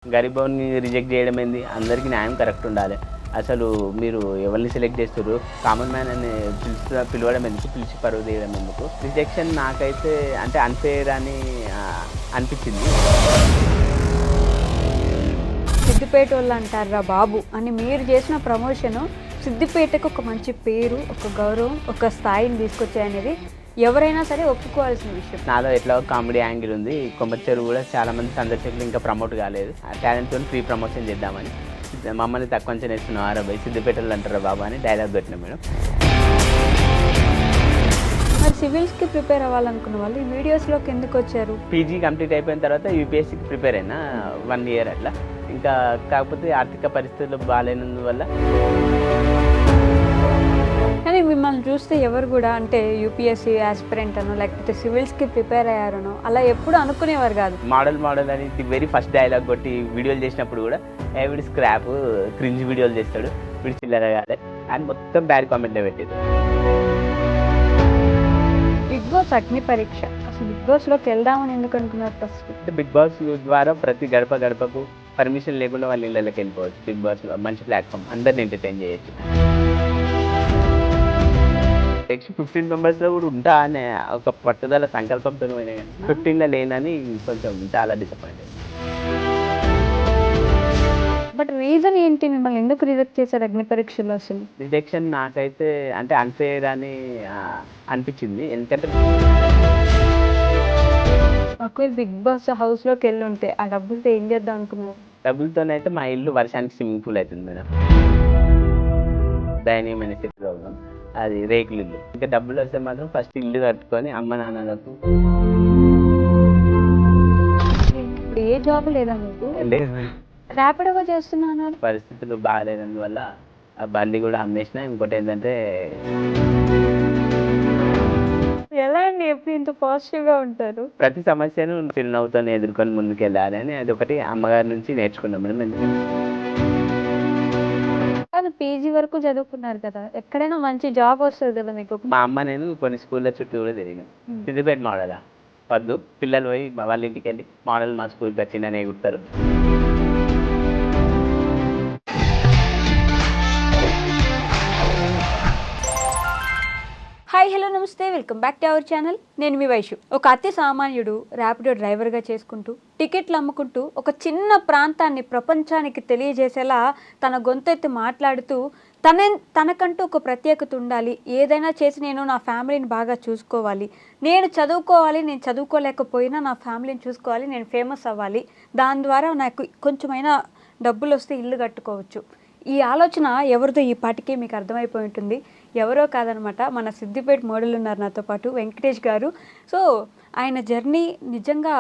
గరీబోని reject చేయడం ఏంది? అందరికీ న్యాయం కరెక్ట్ ఉండాలి. అసలు మీరు ఎవరిని సెలెక్ట్ చేస్తుర్రు? కామన్ మ్యాన్ అని పిలవడం ఎందుకు? పిలిచి పరువు తీయడం ఎందుకు? రిజెక్షన్ నాకైతే అంటే అన్‌ఫెయిర్ అని అనిపించింది. సిద్దిపేటోళ్ళు అంటారా బాబు అని మీరు చేసిన ప్రమోషను సిద్దిపేటకు ఒక మంచి పేరు, ఒక గౌరవం, ఒక స్థాయిని తీసుకొచ్చాయనేది ఎవరైనా సరే ఒప్పుకోవాల్సిన విషయం. నాలో ఎట్లా కామెడీ యాంగిల్ ఉంది. కొమ్మచ్చెరు కూడా చాలా మంది సందర్శకులు ఇంకా ప్రమోట్ కాలేదు. ఆ టాలెంట్తో ఫ్రీ ప్రమోషన్ చేద్దామని మమ్మల్ని తక్కువ అంచనా వేస్తున్నాం. ఆరాబాయ్ సిద్దిపేటలో అంటారా బాబు అని డైలాగ్ పెట్టినాం మేడం. మరి సివిల్స్కి ప్రిపేర్ అవ్వాలనుకున్న వాళ్ళు ఈ వీడియోస్లోకి ఎందుకు వచ్చారు? పీజీ కంప్లీట్ అయిపోయిన తర్వాత యూపీఎస్సీకి ప్రిపేర్ అయినా 1 ఇయర్ అట్లా. ఇంకా కాకపోతే ఆర్థిక పరిస్థితులు బాగాలేనందువల్ల. కానీ మిమ్మల్ని చూస్తే ఎవరు కూడా అంటే యూపీఎస్సీ ఆస్పిరెంట్ అనో లేకపోతే సివిల్స్కి ప్రిపేర్ అయ్యారనో అలా ఎప్పుడు అనుకునేవారు కాదు. మోడల్ అని వెరీ ఫస్ట్ డైలాగ్ కొట్టి వీడియోలు చేసినప్పుడు కూడా వీడి స్క్రాప్ క్రింజ్ వీడియోలు చేస్తాడు, వీడి చిల్లర కాదు అని మొత్తం బ్యాడ్ కామెంట్లో పెట్టేది. బిగ్ బాస్ అగ్ని పరీక్ష, అసలు బిగ్ బాస్లోకి వెళ్దామని ఎందుకు అనుకున్నారు ఫస్ట్? అంటే బిగ్ బాస్ ద్వారా ప్రతి గడపకు పర్మిషన్ లేకుండా వాళ్ళ ఇళ్ళకి వెళ్ళిపోవచ్చు. బిగ్ బాస్ మంచి ప్లాట్ఫామ్, అందరిని ఎంటర్టైన్ చేయొచ్చు. 15 మెంబర్స్లో కూడా ఉంటా అనే ఒక పట్టుదల సంకల్పంతో 15లో లేనని కొంచెం చాలా డిసప్పాయింట్. బట్ రీజన్ ఏంటి, మిమ్మల్ని ఎందుకు రిజెక్ట్ చేశారు అగ్ని పరీక్షలో? అసలు రిజెక్షన్ నాకైతే అంటే అన్‌ఫెయిర్ అని అనిపించింది. ఎందుకంటే ఒకవేళ బిగ్ బాస్ హౌస్లోకి వెళ్ళి ఉంటే ఆ డబ్బులతో ఏం చేద్దాం అనుకున్నారు? డబ్బులతోనైతే మా ఇల్లు వర్షానికి స్విమ్మింగ్ పూల్ అవుతుంది మేడం. దయనీయమైన స్థితిలో ఉన్నాం. అది రేకులు ఇల్లు. ఇంకా డబ్బులు వస్తే మాత్రం ఫస్ట్ ఇల్లు కట్టుకొని అమ్మ నాన్నలకు. ఇప్పుడు ఏ జాబ్ లేదా మీకు? లేదు, ర్యాపిడోగా చేస్తున్నాను. పరిస్థితులు బాగాలేనందువల్ల ఆ బండి కూడా అమ్మేసిన. ఇంకోటి ఏంటంటే ఎలా అండి ఎప్పుడు ఇంత పాజిటివ్గా ఉంటారు? ప్రతి సమస్యను చిరునవ్వుతో ఎదుర్కొని ముందుకెళ్ళాలి అని అది ఒకటి అమ్మగారి నుంచి నేర్చుకున్నాం మేడం. కాదు, పీజీ వరకు చదువుకున్నారు కదా, ఎక్కడైనా మంచి జాబ్ వస్తుంది కదా మీకు. మా అమ్మ నేను కొన్ని స్కూళ్ళ చుట్టూ కూడా తిరిగాను. సిద్దిపేట మోడలా వద్దు, పిల్లలు పోయి వాళ్ళ ఇంటికి వెళ్ళి మోడల్ మా స్కూల్కి వచ్చిందని ఎగురుతారు. హాయ్, హలో, నమస్తే, welcome back to our channel. నేను మీ వైషు. ఒక అతి సామాన్యుడు ర్యాపిడో డ్రైవర్గా చేసుకుంటూ టికెట్లు అమ్ముకుంటూ ఒక చిన్న ప్రాంతాన్ని ప్రపంచానికి తెలియజేసేలా తన గొంతెత్తి మాట్లాడుతూ తనకంటూ ఒక ప్రత్యేకత ఉండాలి, ఏదైనా చేసి నేను నా ఫ్యామిలీని బాగా చూసుకోవాలి, నేను చదువుకోవాలి, నేను చదువుకోలేకపోయినా నా ఫ్యామిలీని చూసుకోవాలి, నేను ఫేమస్ అవ్వాలి, దాని ద్వారా నాకు కొంచెమైనా డబ్బులు వస్తే ఇల్లు కట్టుకోవచ్చు. ఈ ఆలోచన ఎవరిదో ఈ పాటికే మీకు అర్థమైపోయి ఉంటుంది. ఎవరో కాదనమాట, మన సిద్దిపేట మోడల్ ఉన్నారు నాతో పాటు, వెంకటేష్ గారు. సో ఆయన జర్నీ నిజంగా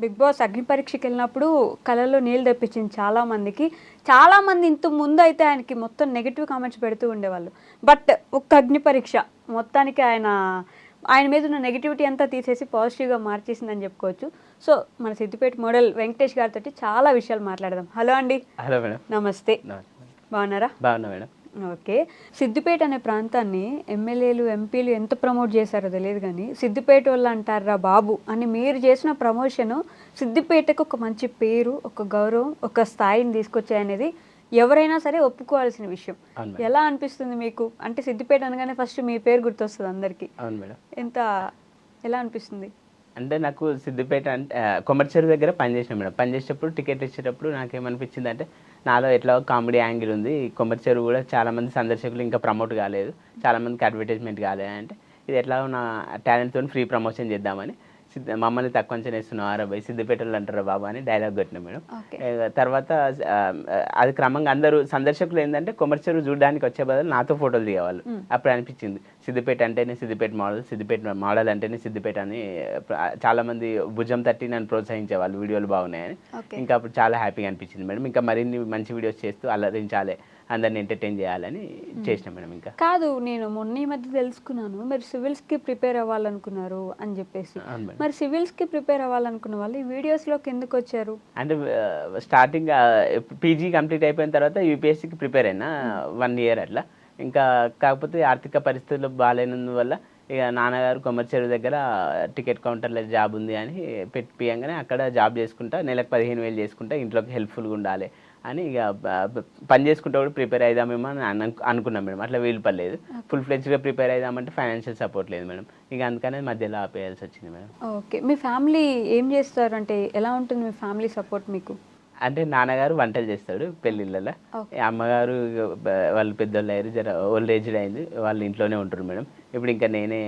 బిగ్ బాస్ అగ్ని పరీక్షకి వెళ్ళినప్పుడు కళలో నీళ్ళు తెప్పించింది చాలామంది. ఇంత ముందు అయితే ఆయనకి మొత్తం నెగిటివ్ కామెంట్స్ పెడుతూ ఉండేవాళ్ళు. బట్ ఒక్క అగ్ని పరీక్ష మొత్తానికి ఆయన మీద ఉన్న నెగిటివిటీ అంతా తీసేసి పాజిటివ్గా మార్చేసిందని చెప్పుకోవచ్చు. సో మన సిద్దిపేట మోడల్ వెంకటేష్ గారితో చాలా విషయాలు మాట్లాడదాం. హలో అండి. Hello madam. నమస్తే. బాగున్నారా? బాగున్నా మేడం. ఓకే, సిద్దిపేట అనే ప్రాంతాన్ని ఎమ్మెల్యేలు, ఎంపీలు ఎంత ప్రమోట్ చేశారో తెలియదు కానీ సిద్దిపేట వాళ్ళు అంటారా బాబు అని మీరు చేసిన ప్రమోషను సిద్దిపేటకు ఒక మంచి పేరు, ఒక గౌరవం, ఒక స్థాయిని తీసుకొచ్చాయనేది ఎవరైనా సరే ఒప్పుకోవాల్సిన విషయం. ఎలా అనిపిస్తుంది మీకు? అంటే సిద్దిపేట అనగానే ఫస్ట్ మీ పేరు గుర్తొస్తుంది అందరికీ. అవును మేడం. ఎలా అనిపిస్తుంది? అంటే నాకు సిద్దిపేట అంటే కొమ్మచ్చెరు దగ్గర పనిచేసిన మేడం. పనిచేసేటప్పుడు టికెట్ ఇచ్చేటప్పుడు నాకేమనిపించింది అంటే నాలో ఎట్లా కామెడీ యాంగిల్ ఉంది. కొమ్మచ్చెరు కూడా చాలా మంది సందర్శకులు ఇంకా ప్రమోట్ కాలేదు, చాలా మందికి అడ్వర్టైజ్మెంట్ కాలేదు. అంటే ఇది ఎట్లా నా టాలెంట్తో ఫ్రీ ప్రమోషన్ చేద్దామని మమ్మల్ని తక్కువ అంచనా వేస్తున్నాం. ఆరాబాయ్ సిద్దిపేటలో అంటారా బాబు అని డైలాగ్ కొట్టినాం మేడం. తర్వాత అది క్రమంగా అందరూ సందర్శకులు ఏంటంటే కొమ్మచ్చెరు చూడడానికి వచ్చే బదులు నాతో ఫోటోలు దిగేవాళ్ళు. అప్పుడు అనిపించింది సిద్దిపేట అంటేనే సిద్దిపేట మోడల్ అంటేనే సిద్దిపేట అని చాలా మంది భుజం తట్టి నన్ను ప్రోత్సహించేవాళ్ళు, వీడియోలు బాగున్నాయని. ఇంకా అప్పుడు చాలా హ్యాపీగా అనిపించింది మేడం. ఇంకా మరిన్ని మంచి వీడియోస్ చేస్తూ అల్లరించాలి, అందరిని ఎంటర్టైన్ చేయాలని చేసిన మేడం. ఇంకా కాదు, నేను మొన్న ఈ మధ్య తెలుసుకున్నాను మీరు సివిల్స్కి ప్రిపేర్ అవ్వాలనుకున్నారు అని చెప్పేసి. మరి సివిల్స్కి ప్రిపేర్ అవ్వాలనుకున్న వాళ్ళు ఈ వీడియోస్లోకి ఎందుకు వచ్చారు? అంటే స్టార్టింగ్ పీజీ కంప్లీట్ అయిపోయిన తర్వాత యూపీఎస్సీకి ప్రిపేర్ అయినా 1 ఇయర్ అట్లా. ఇంకా కాకపోతే ఆర్థిక పరిస్థితులు బాగాలేనందువల్ల ఇక నాన్నగారు కొమర్చెరు దగ్గర టికెట్ కౌంటర్లో జాబ్ ఉంది అని పెట్టియంగానే అక్కడ జాబ్ చేసుకుంటా నెలకు 15,000 చేసుకుంటా ఇంట్లోకి హెల్ప్ఫుల్గా ఉండాలి అని ఇక పని చేసుకుంటూ కూడా ప్రిపేర్ అవుదామేమో అని అనుకున్నాం మేడం. అట్లా వీలు పడలేదు. ఫుల్ ఫ్లెడ్జ్గా ప్రిపేర్ అవుదామంటే ఫైనాన్షియల్ సపోర్ట్ లేదు మేడం. ఇక అందుకనే మధ్యలో ఆపేయాల్సి వచ్చింది మేడం. ఓకే. మీ ఫ్యామిలీ ఏం చేస్తారు, అంటే ఎలా ఉంటుంది మీ ఫ్యామిలీ సపోర్ట్ మీకు? అంటే నాన్నగారు వంటలు చేస్తాడు పెళ్ళిళ్ళలో. అమ్మగారు వాళ్ళు పెద్దోళ్ళు అయ్యారు, జర ఓల్డ్ ఏజ్డ్ అయింది, వాళ్ళు ఇంట్లోనే ఉంటారు మేడం. ఇప్పుడు ఇంకా నేనే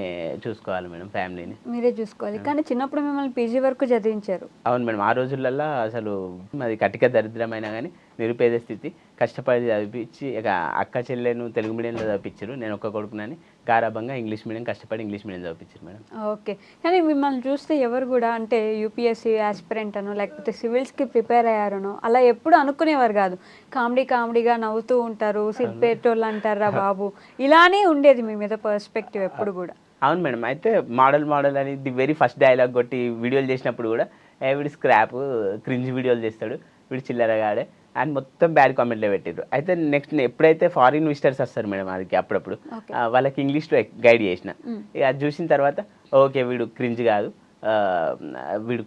చూసుకోవాలి మేడం ఫ్యామిలీని. మీరే చూసుకోవాలి. కానీ చిన్నప్పుడు మిమ్మల్ని పీజీ వరకు చదివించారు. అవును మేడం. ఆ రోజులల్లో అసలు మాది కటిక దరిద్రమైన కానీ నిరుపేద స్థితి, కష్టపడి చదివించి ఇక అక్క చెల్లెను తెలుగు మీడియంలో చదివించారు. నేను ఒక్క కొడుకునని గారాబంగా ఇంగ్లీష్ మీడియం కష్టపడి ఇంగ్లీష్ మీడియం చదివించారు మేడం. ఓకే. కానీ మిమ్మల్ని చూస్తే ఎవరు కూడా అంటే యూపీఎస్సీ ఆస్పిరెంట్ అనో లేకపోతే సివిల్స్కి ప్రిపేర్ అయ్యారనో అలా ఎప్పుడు అనుకునేవారు కాదు. కామెడీగా నవ్వుతూ ఉంటారు, సిరిపేటోళ్ళు అంటారా బాబు, ఇలానే ఉండేది మీ మీద పర్స్పెక్టివ్ ఎప్పుడు కూడా. అవును మేడం. అయితే మోడల్ అని ది వెరీ ఫస్ట్ డైలాగ్ కొట్టి వీడియోలు చేసినప్పుడు కూడా వీడి స్క్రాప్ క్రింజ్ వీడియోలు చేస్తాడు, వీడు చిల్లరగాడే అని మొత్తం బ్యాడ్ కామెంట్లో పెట్టారు. అయితే నెక్స్ట్ ఎప్పుడైతే ఫారిన్ విజిటర్స్ వస్తారు మేడం అది అప్పుడప్పుడు వాళ్ళకి ఇంగ్లీష్లో గైడ్ చేసిన, ఇక అది చూసిన తర్వాత ఓకే వీడు క్రింజ్ కాదు, వీడు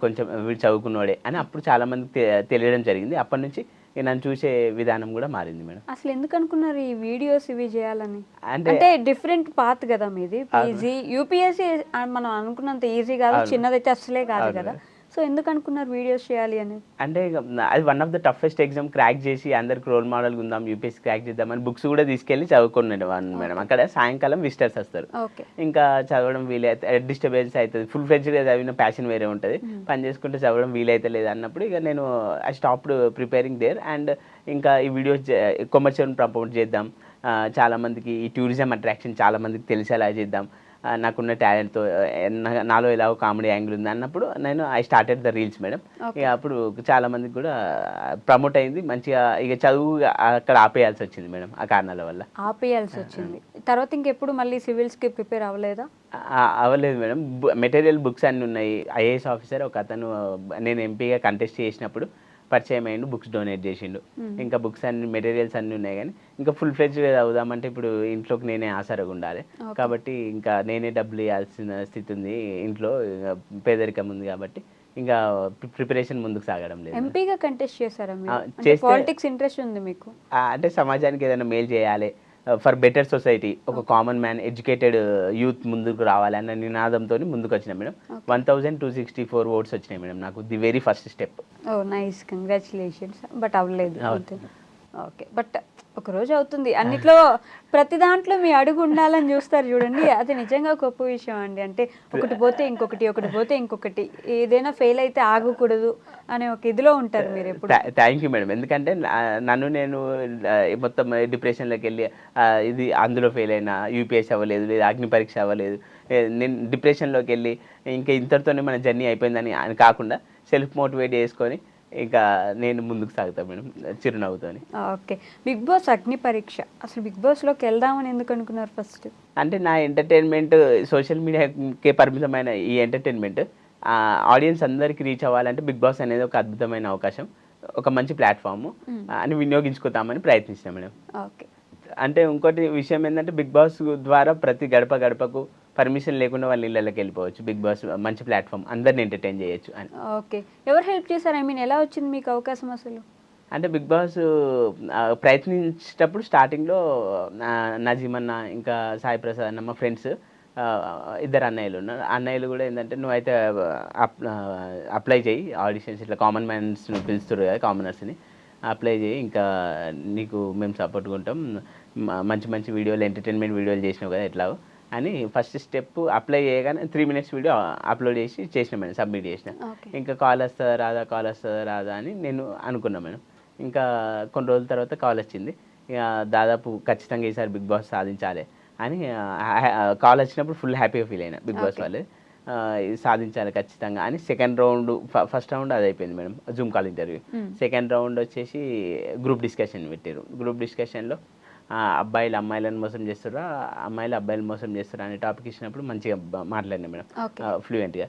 చదువుకున్నవాడే అని అప్పుడు చాలామందికి తెలియడం జరిగింది. అప్పటి నుంచి నన్ను చూసే విధానం కూడా మారింది మేడం. అసలు ఎందుకు అనుకున్నారు ఈ వీడియోస్ ఇవి చేయాలని? అంటే డిఫరెంట్ పాత్ కదా మీది. పీజీ యూపీఎస్సీ మనం అనుకున్నంత ఈజీ కాదు, చిన్నదైతే అసలే కాదు కదా. సో ఎందుకు అనుకున్నారు వీడియోస్ చేయాలి అని? అంటే అది one of the toughest exam crack చేసి అందరికి రోల్ మోడల్గా ఉందాం, యూపీఎస్సీ క్రాక్ చేద్దామని బుక్స్ కూడా తీసుకెళ్ళి చదువుకున్నాడు మేడం. అక్కడ సాయంకాలం విజిటర్స్ వస్తారు, ఇంకా చదవడం వీలైతే డిస్టర్బెన్స్ అవుతుంది. ఫుల్ ఫ్లెడ్జ్గా చదివిన ప్యాషన్ వేరే ఉంటుంది, పని చేసుకుంటే చదవడం వీలైతే లేదు అన్నప్పుడు ఇక నేను I stopped preparing there. And ఇంకా ఈ వీడియోస్ కొమర్షియల్ ప్రమోట్ చేద్దాం, చాలామందికి ఈ టూరిజం అట్రాక్షన్ చాలామందికి తెలిసేలా చేద్దాం, నాకున్న టాలెంట్తో నాలో ఎలాగో కామెడీ యాంగిల్ ఉంది అన్నప్పుడు నేను I started the reels madam. ఇక అప్పుడు చాలా మందికి కూడా ప్రమోట్ అయింది మంచిగా. ఇక చదువు అక్కడ ఆపేయాల్సి వచ్చింది మేడం ఆ కారణాల వల్ల. ఆపేయాల్సి వచ్చింది. తర్వాత ఇంకెప్పుడు మళ్ళీ సివిల్స్కి ప్రిపేర్ అవ్వలేదా? అవ్వలేదు మేడం. మెటీరియల్ బుక్స్ అన్నీ ఉన్నాయి. ఐఏఎస్ ఆఫీసర్ ఒక అతను నేను ఎంపీగా కంటెస్ట్ చేసినప్పుడు పరిచయం అయ్యిండు, బుక్స్ డొనేట్ చేసిండు. ఇంకా బుక్స్ అన్ని మెటీరియల్స్ అన్నీ ఉన్నాయి కానీ ఇంకా ఫుల్ ఫ్లెడ్జ్గా చదువుదామంటే ఇప్పుడు ఇంట్లోకి నేనే ఆసరగా ఉండాలి కాబట్టి ఇంకా నేనే డబ్బులు ఇవ్వాల్సిన స్థితి ఉంది, ఇంట్లో పేదరికం ఉంది కాబట్టి ఇంకా ప్రిపరేషన్ ముందుకు సాగడం లేదు. ఎంపీగా కంటెస్ట్ చేశారా మీరు? పాలిటిక్స్ ఇంట్రెస్ట్ ఉంది మీకు? అంటే సమాజానికి ఏదైనా మేలు చేయాలి, ఫర్ బెటర్ సొసైటీ, ఒక కామన్ మ్యాన్ ఎడ్యుకేటెడ్ యూత్ ముందుకు రావాలి అన్న నినాదంతో ముందుకు వచ్చిన మేడం. 1264 ఓట్స్ వచ్చినాయి మేడం నాకు, the very first step. Oh nice, congratulations. But అవ్వలేదు. ఓకే, బట్ ఒక రోజు అవుతుంది. అన్నిట్లో ప్రతి దాంట్లో మీ అడుగు ఉండాలని చూస్తారు చూడండి, అది నిజంగా గొప్ప విషయం అండి. అంటే ఒకటి పోతే ఇంకొకటి, ఒకటి పోతే ఇంకొకటి, ఏదైనా ఫెయిల్ అయితే ఆగకూడదు అనే ఒక ఇదిలో ఉంటారు మీరు ఎప్పుడు. Thank you madam. ఎందుకంటే నన్ను నేను మొత్తం డిప్రెషన్లోకి వెళ్ళి ఇది అందులో ఫెయిల్ అయినా, యూపీఎస్సీ అవ్వలేదు, లేదా అగ్ని పరీక్ష అవ్వలేదు, నేను డిప్రెషన్లోకి వెళ్ళి ఇంకా ఇంతటితోనే మన జర్నీ అయిపోయిందని అని కాకుండా సెల్ఫ్ మోటివేట్ చేసుకొని ఇంకా నేను ముందుకు సాగుతాను మేడం చిరునవ్వుతోని. ఓకే. బిగ్ బాస్ అగ్ని పరీక్ష, అసలు బిగ్ బాస్లోకి వెళ్దామని ఎందుకు అనుకున్నారు ఫస్ట్? అంటే నా ఎంటర్టైన్మెంట్ సోషల్ మీడియాకే పరిమితమైన ఈ ఎంటర్టైన్మెంట్ ఆడియన్స్ అందరికీ రీచ్ అవ్వాలంటే బిగ్ బాస్ అనేది ఒక అద్భుతమైన అవకాశం, ఒక మంచి ప్లాట్ఫామ్ అని వినియోగించుకుందామని ప్రయత్నించాను మేడం. ఓకే. అంటే ఇంకోటి విషయం ఏంటంటే బిగ్ బాస్ ద్వారా ప్రతి గడపకు పర్మిషన్ లేకుండా వాళ్ళ ఇళ్ళకి వెళ్ళిపోవచ్చు. బిగ్ బాస్ మంచి ప్లాట్ఫామ్, అందరిని ఎంటర్టైన్ చేయొచ్చు అని. ఓకే. ఎవరు హెల్ప్ చేశారు? ఐ మీన్ ఎలా వచ్చింది మీకు అవకాశం అసలు? అంటే బిగ్ బాస్ ప్రయత్నించేటప్పుడు స్టార్టింగ్లో నజీమన్న ఇంకా సాయి ప్రసాద్ అన్న మా ఫ్రెండ్స్ ఇద్దరు అన్నయ్యలు ఉన్నారు. అన్నయ్యలు కూడా ఏంటంటే నువ్వైతే అప్లై చేయి ఆడిషన్స్, ఇట్లా కామన్ మ్యాన్స్ని పిలుస్తారు కదా, కామనర్స్ని అప్లై చేయి, ఇంకా నీకు మేము సపోర్ట్గా ఉంటాం, మంచి మంచి వీడియోలు ఎంటర్టైన్మెంట్ వీడియోలు చేసినావు కదా ఎట్లాగో అని ఫస్ట్ స్టెప్ అప్లై చేయగానే 3 minutes వీడియో అప్లోడ్ చేసిన మేడం, సబ్మిట్ చేసిన. ఇంకా కాల్ వస్తుందా రాదా అని నేను అనుకున్నా మేడం. ఇంకా కొన్ని రోజుల తర్వాత కాల్ వచ్చింది. ఇక దాదాపు ఖచ్చితంగా ఈసారి బిగ్ బాస్ సాధించాలి అని కాల్ వచ్చినప్పుడు ఫుల్ హ్యాపీగా ఫీల్ అయినా. బిగ్ బాస్ వాళ్ళు సాధించాలి ఖచ్చితంగా అని. సెకండ్ రౌండ్, ఫస్ట్ రౌండ్ అది అయిపోయింది madam, Zoom call interview. Second round వచ్చేసి గ్రూప్ డిస్కషన్ పెట్టారు. గ్రూప్ డిస్కషన్లో అబ్బాయిలు అమ్మాయిలను మోసం చేస్తారా, అమ్మాయిలు అబ్బాయిలు మోసం చేస్తారా అనే టాపిక్ ఇచ్చినప్పుడు మంచిగా మాట్లాడినా మేడం ఫ్లూయెంట్గా.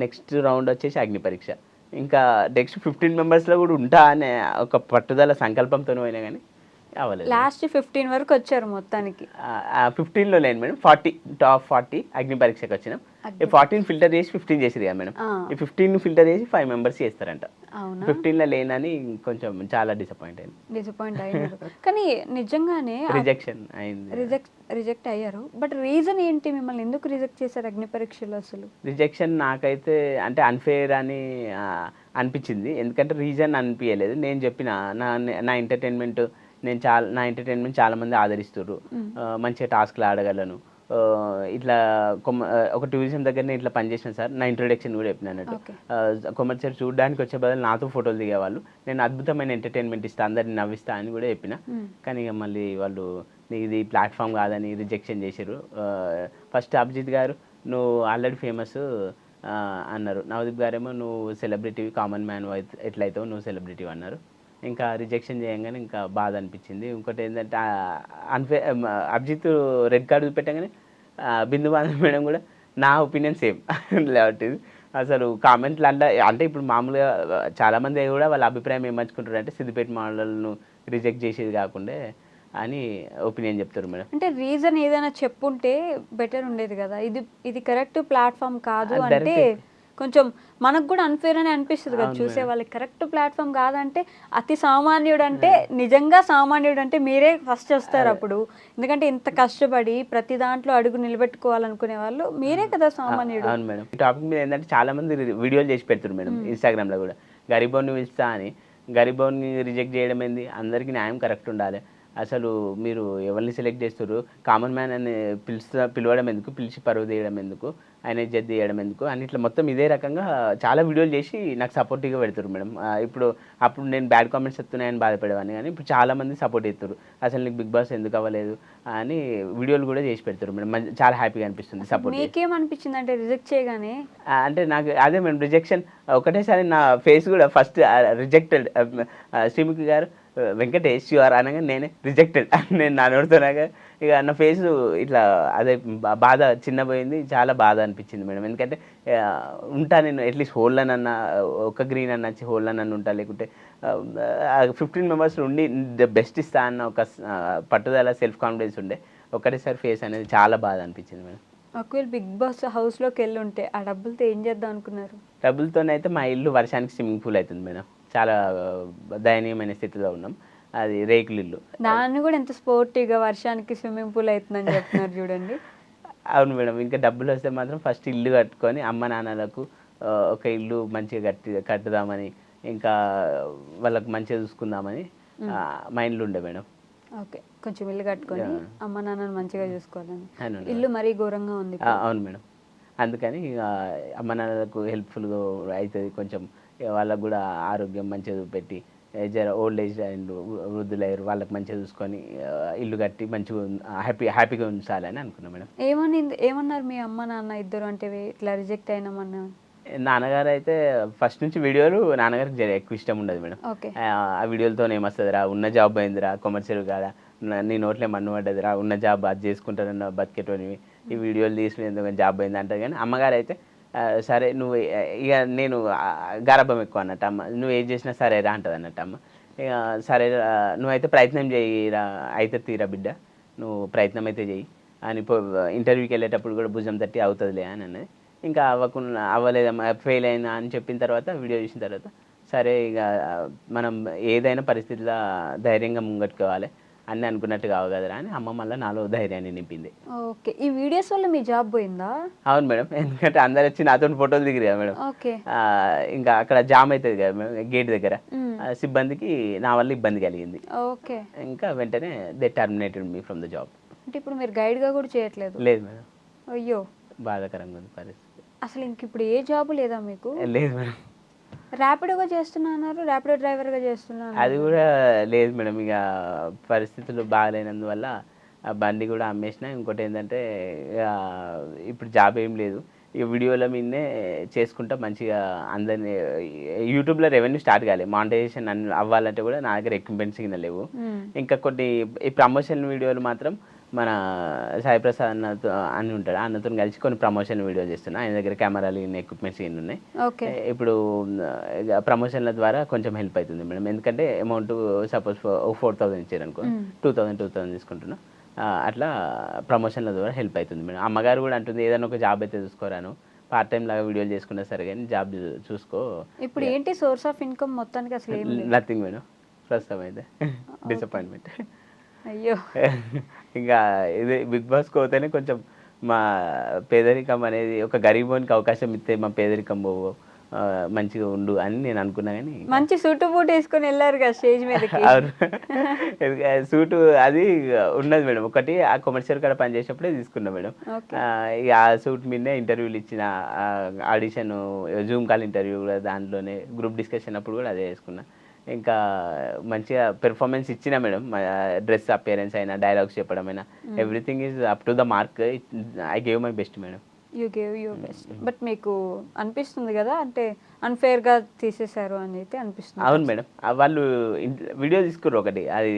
నెక్స్ట్ రౌండ్ వచ్చేసి అగ్ని పరీక్ష. ఇంకా నెక్స్ట్ 15 members కూడా ఉంటా అనే ఒక పట్టుదల సంకల్పంతో పోయినా కానీ అవ్వలేదు. లాస్ట్ 15 వరకు వచ్చారు మొత్తానికి. 15లో లేను మేడం, 40 టాప్ 40 అగ్ని పరీక్షకు వచ్చినాం. ఈ 14 ఫిల్టర్ చేసి 15 చేసిరు కదా మేడం, ఈ 15 ఫిల్టర్ చేసి 5 మెంబర్స్ చేస్తారంట. అవునా? 15లో లేనని కొంచెం చాలా డిసప్పాయింట్ అయినారు. కానీ నిజంగానే రిజెక్షన్ అయింది. రిజెక్ట్ అయ్యారు. బట్ రీజన్ ఏంటి, మిమ్మల్ని ఎందుకు రిజెక్ట్ చేశారు అగ్ని పరీక్షలు? అసలు రిజెక్షన్ నాకైతే అంటే అన్ఫేర్ అని అనిపించింది. ఎందుకంటే రీజన్ అనిపించలేదు. నేను చెప్పిన నా ఎంటర్టైన్మెంట్ నా ఎంటర్టైన్మెంట్ చాలా మంది ఆదరిస్తారు, మంచిగా టాస్క్లు ఆడగలను, ఇట్లా ఒక టూరిజం దగ్గరనే ఇట్లా పనిచేసిన సార్, నా ఇంట్రొడక్షన్ కూడా చెప్పిన అన్నట్టు. కొమర్షియల్ చూడడానికి వచ్చే బదులు నాతో ఫోటోలు దిగేవాళ్ళు, నేను అద్భుతమైన ఎంటర్టైన్మెంట్ ఇస్తాను, అందరిని నవ్విస్తా అని కూడా చెప్పిన. కానీ ఇక మళ్ళీ వాళ్ళు ఇది ప్లాట్ఫామ్ కాదని రిజెక్షన్ చేశారు. ఫస్ట్ అభిజిత్ గారు నువ్వు ఆల్రెడీ ఫేమస్ అన్నారు, నవదీప్ గారేమో నువ్వు సెలబ్రిటీవి, కామన్ మ్యాన్ ఎట్లయితావు, నువ్వు సెలబ్రిటీ అన్నారు. ఇంకా రిజెక్షన్ చేయగానే ఇంకా బాధ అనిపించింది. ఇంకోటి ఏంటంటే అభిజిత్ రెడ్ కార్డు చూపెట్టగానే బిందు బాధ మేడం కూడా నా ఒపీనియన్ సేమ్ లేకపోతే అసలు కామెంట్లు అంటే ఇప్పుడు మామూలుగా చాలామంది కూడా వాళ్ళ అభిప్రాయం ఏమర్చుకుంటారు అంటే సిద్దిపేట మోడల్ను రిజెక్ట్ చేసేది కాకుండా అని ఒపీనియన్ చెప్తారు మేడం. అంటే రీజన్ ఏదైనా చెప్పుంటే బెటర్ ఉండేది కదా. ఇది కరెక్ట్ ప్లాట్ఫామ్ కాదు అంటే కొంచెం మనకు కూడా అన్ఫేర్ అని అనిపిస్తుంది కదా చూసే వాళ్ళకి. కరెక్ట్ ప్లాట్ఫామ్ కాదంటే అతి సామాన్యుడు అంటే నిజంగా సామాన్యుడు అంటే మీరే ఫస్ట్ వస్తారు అప్పుడు. ఎందుకంటే ఇంత కష్టపడి ప్రతి దాంట్లో అడుగు నిలబెట్టుకోవాలనుకునే వాళ్ళు మీరే కదా సామాన్యుడు. అవును మేడం. ఈ టాపిక్ మీద ఏంటంటే చాలా మంది వీడియోలు చేసి పెడుతున్నారు మేడం ఇన్స్టాగ్రామ్లో కూడా. గరీబోని పిలుస్తా అని, గరీబోని రిజెక్ట్ చేయడం ఏంది, అందరికీ న్యాయం కరెక్ట్ ఉండాలి. అసలు మీరు ఎవరిని సెలెక్ట్ చేస్తారు, కామన్ మ్యాన్ అని పిలవడం ఎందుకు, పిలిచి పరువు తీయడం ఎందుకు, ఆయన ఇజ్జత్ తీయడం ఎందుకు అని ఇట్లా మొత్తం ఇదే రకంగా చాలా వీడియోలు చేసి నాకు సపోర్టివ్గా పెడతారు మేడం. అప్పుడు నేను బ్యాడ్ కామెంట్స్ వస్తున్నాయని బాధపడేవాడిని, కానీ ఇప్పుడు చాలామంది సపోర్ట్ చేస్తారు. అసలు నీకు బిగ్ బాస్ ఎందుకు అవ్వలేదు అని వీడియోలు కూడా చేసి పెడతారు మేడం. చాలా హ్యాపీగా అనిపిస్తుంది సపోర్ట్. మీకేమనిపించింది అంటే రిజెక్ట్ చేయగానే? అంటే నాకు అదే మేడం రిజెక్షన్ ఒకటేసారి నా ఫేస్ కూడా ఫస్ట్ రిజెక్టెడ్, శ్రీముఖి గారు వెంకటేష్ యూఆర్ అనగా నేనే రిజెక్టెడ్ నేను నా నోడుతున్నాగా ఇక నా ఫేస్ ఇట్లా అదే బాధ చిన్నపోయింది. చాలా బాధ అనిపించింది మేడం. ఎందుకంటే ఉంటా నేను అట్లీస్ట్ హోల్లోనన్నా ఒక గ్రీన్ అన్న వచ్చి హోల్లోనన్నా ఉంటా, లేకుంటే 15 మెంబర్స్ ఉండి ద బెస్ట్ ఇస్తా అన్న ఒక పట్టుదల సెల్ఫ్ కాన్ఫిడెన్స్ ఉండే. ఒకటేసారి ఫేస్ అనేది చాలా బాధ అనిపించింది మేడం. ఒకవేళ బిగ్ బాస్ హౌస్లోకి వెళ్ళి ఉంటే ఆ డబ్బులతో ఏం చేద్దాం అనుకున్నారు? డబ్బులతోనైతే మా ఇల్లు వర్షానికి స్విమ్మింగ్ పూల్ అవుతుంది మేడం. చాలా దయనీయమైన స్థితిలో ఉన్నాం. అది రేకులు ఇల్లు. దాన్ని కూడా ఎంత స్పోర్టివ్గా వర్షానికి స్విమ్మింగ్ పూల్ అవుతుందని చెప్తున్నారు చూడండి. అవును మేడం. ఇంకా డబ్బులు వస్తే మాత్రం ఫస్ట్ ఇల్లు కట్టుకొని అమ్మ నాన్నలకు ఒక ఇల్లు మంచిగా కట్టుదామని, ఇంకా వాళ్ళకు మంచిగా చూసుకుందామని మైండ్లో ఉండే మేడం. ఓకే, కొంచెం ఇల్లు కట్టుకొని అమ్మ నాన్నని మంచిగా చూసుకోవాలని. ఇల్లు మరీ ఘోరంగా ఉంది. అవును మేడం. అందుకని ఇక అమ్మ నాన్నలకు హెల్ప్ఫుల్గా అవుతుంది, కొంచెం వాళ్ళకు కూడా ఆరోగ్యం మంచిగా పెట్టి జర ఓల్డ్ ఏజ్ అండ్ వృద్ధులయ్యారు, వాళ్ళకి మంచిగా చూసుకొని ఇల్లు కట్టి మంచిగా హ్యాపీగా ఉంచాలని అనుకున్నాం మేడం. ఏమన్నారు మీ అమ్మ నాన్న ఇద్దరు అంటే ఇట్లా రిజెక్ట్ అయినామన్నా? నాన్నగారు అయితే ఫస్ట్ నుంచి వీడియోలు నాన్నగారికి జర ఎక్కువ ఇష్టం ఉండదు మేడం. ఆ వీడియోలతో ఏమొస్తుందిరా, ఉన్న జాబ్ అయిందిరా, కొమర్షియల్ కాదా, నీ నోట్లే మన్ను పడ్డదిరా, ఉన్న జాబ్ అది చేసుకుంటానన్న బతికేటోనివి, ఈ వీడియోలు తీసుకుని జాబ్ అయింది అంటారు. కానీ అమ్మగారు అయితే సరే నువ్వు ఇక నేను గారాబం ఎక్కువ అన్నట్టు అమ్మ, నువ్వు ఏం చేసినా సరేరా అంటుంది అన్నట్టు అమ్మ. ఇక సరే నువ్వైతే ప్రయత్నం చేయిరా, అయితే తీరా బిడ్డ, నువ్వు ప్రయత్నం అయితే చెయ్యి అని ఇంటర్వ్యూకి వెళ్ళేటప్పుడు కూడా భుజం తట్టి అవుతుందిలే అని అన్నది. ఇంకా అవ్వలేదమ్మా, ఫెయిల్ అయినా అని చెప్పిన తర్వాత వీడియో చూసిన తర్వాత సరే ఇక మనం ఏదైనా పరిస్థితిలో ధైర్యంగా ముంగట్టుకోవాలి, అన్నీ అనుకున్నట్టు కావు కదరా అని అమ్మ మళ్ళీ నాలో ధైర్యాన్ని నింపింది. ఓకే, ఈ వీడియోస్ వల్ల మీ జాబ్ పోయిందా? అవును మేడం. ఎందుకంటే అందరు వచ్చి నాతో ఫోటోలు దిగిరు కదా మేడం. ఇంకా అక్కడ జామ్ అవుతుంది కదా మేడం గేట్ దగ్గర, సిబ్బందికి నా వల్ల ఇబ్బంది కలిగింది. ఓకే, ఇంకా వెంటనే they terminated me from the job. అంటే ఇప్పుడు మీరు గైడ్గా కూడా చేయట్లేదు? లేదు మేడం. అయ్యో, బాధాకరంగా ఉంది పరిస్థితి. అసలు ఇంక ఇప్పుడు ఏ జాబ్ లేదా మీకు? లేదు మేడం. ర్యాపిడోగా చేస్తున్నారు, ర్యాపిడో డ్రైవర్గా చేస్తున్నారు? అది కూడా లేదు మేడం. ఇక పరిస్థితులు బాగాలేనందువల్ల ఆ బండి కూడా అమ్మేసిన. ఇంకోటి ఏంటంటే ఇప్పుడు జాబ్ ఏం లేదు, ఈ వీడియోల మీదనే చేసుకుంటా మంచిగా అందరినీ. యూట్యూబ్లో రెవెన్యూ స్టార్ట్ కాలేదు, మానిటైజేషన్ అవ్వాలంటే కూడా నా దగ్గర ఎక్విప్మెంట్స్ కింద లేవు. ఇంకా కొన్ని ఈ ప్రమోషన్ వీడియోలు మాత్రం మన సాయి ప్రసాద్ అన్నతో అని ఉంటాడు, అన్నతో కలిసి కొన్ని ప్రమోషన్ వీడియోలు చేస్తున్నా. ఆయన దగ్గర కెమెరాలు ఎక్విప్మెంట్స్ ఇన్ని ఉన్నాయి. ఓకే. ఇప్పుడు ప్రమోషన్ల ద్వారా కొంచెం హెల్ప్ అవుతుంది మేడం. ఎందుకంటే అమౌంట్ సపోజ్ 4,000 ఇచ్చారనుకో, 2,000 తీసుకుంటున్నా. అట్లా ప్రమోషన్ల ద్వారా హెల్ప్ అవుతుంది మేడం. అమ్మగారు కూడా అంటుంది ఏదైనా ఒక జాబ్ అయితే చూసుకోరాను, పార్ట్ టైం లాగా వీడియోలు చేసుకున్నా సరే కానీ జాబ్ చూసుకో. ఇప్పుడు ఏంటి సోర్స్ ఆఫ్ ఇన్కమ్ మొత్తానికి అసలు ఏం లేదు? నథింగ్ మేడం ప్రస్తుతం అయితే. డిసప్పాయింట్మెంట్. అయ్యో. ఇంకా ఇది బిగ్ బాస్కి పోతేనే కొంచెం మా పేదరికం అనేది, ఒక గరీబోనికి అవకాశం ఇస్తే మా పేదరికం పోవు, మంచిగా ఉండు అని నేను అనుకున్నా. కానీ మంచి సూటు బూట్ వేసుకొని వెళ్ళారు కదా స్టేజ్ మీదకి. అవును, సూటు అది ఉన్నది మేడం. ఒకటి ఆ కొమర్షియల్ కాడ పనిచేసేటప్పుడే తీసుకున్నా మేడం. ఇక ఆ సూట్ మీదనే ఇంటర్వ్యూలు ఇచ్చిన, ఆడిషన్, జూమ్ కాల్ ఇంటర్వ్యూ కూడా దాంట్లోనే, గ్రూప్ డిస్కషన్ అప్పుడు కూడా అదే వేసుకున్నా. ఇంకా మంచిగా పెర్ఫార్మెన్స్ ఇచ్చిన మేడం. డ్రెస్ అపియరెన్స్ అయినా, డైలాగ్స్ చెప్పడం అయినా, everything is up to the mark. I gave my best madam. You gave your best. But మీకు అనిపిస్తుంది కదా, అంటే అన్ఫేర్గా తీసేశారు అని అయితే అనిపిస్తుంది? అవును మేడం, వాళ్ళు వీడియో తీసుకుర్రు ఒకటి, అది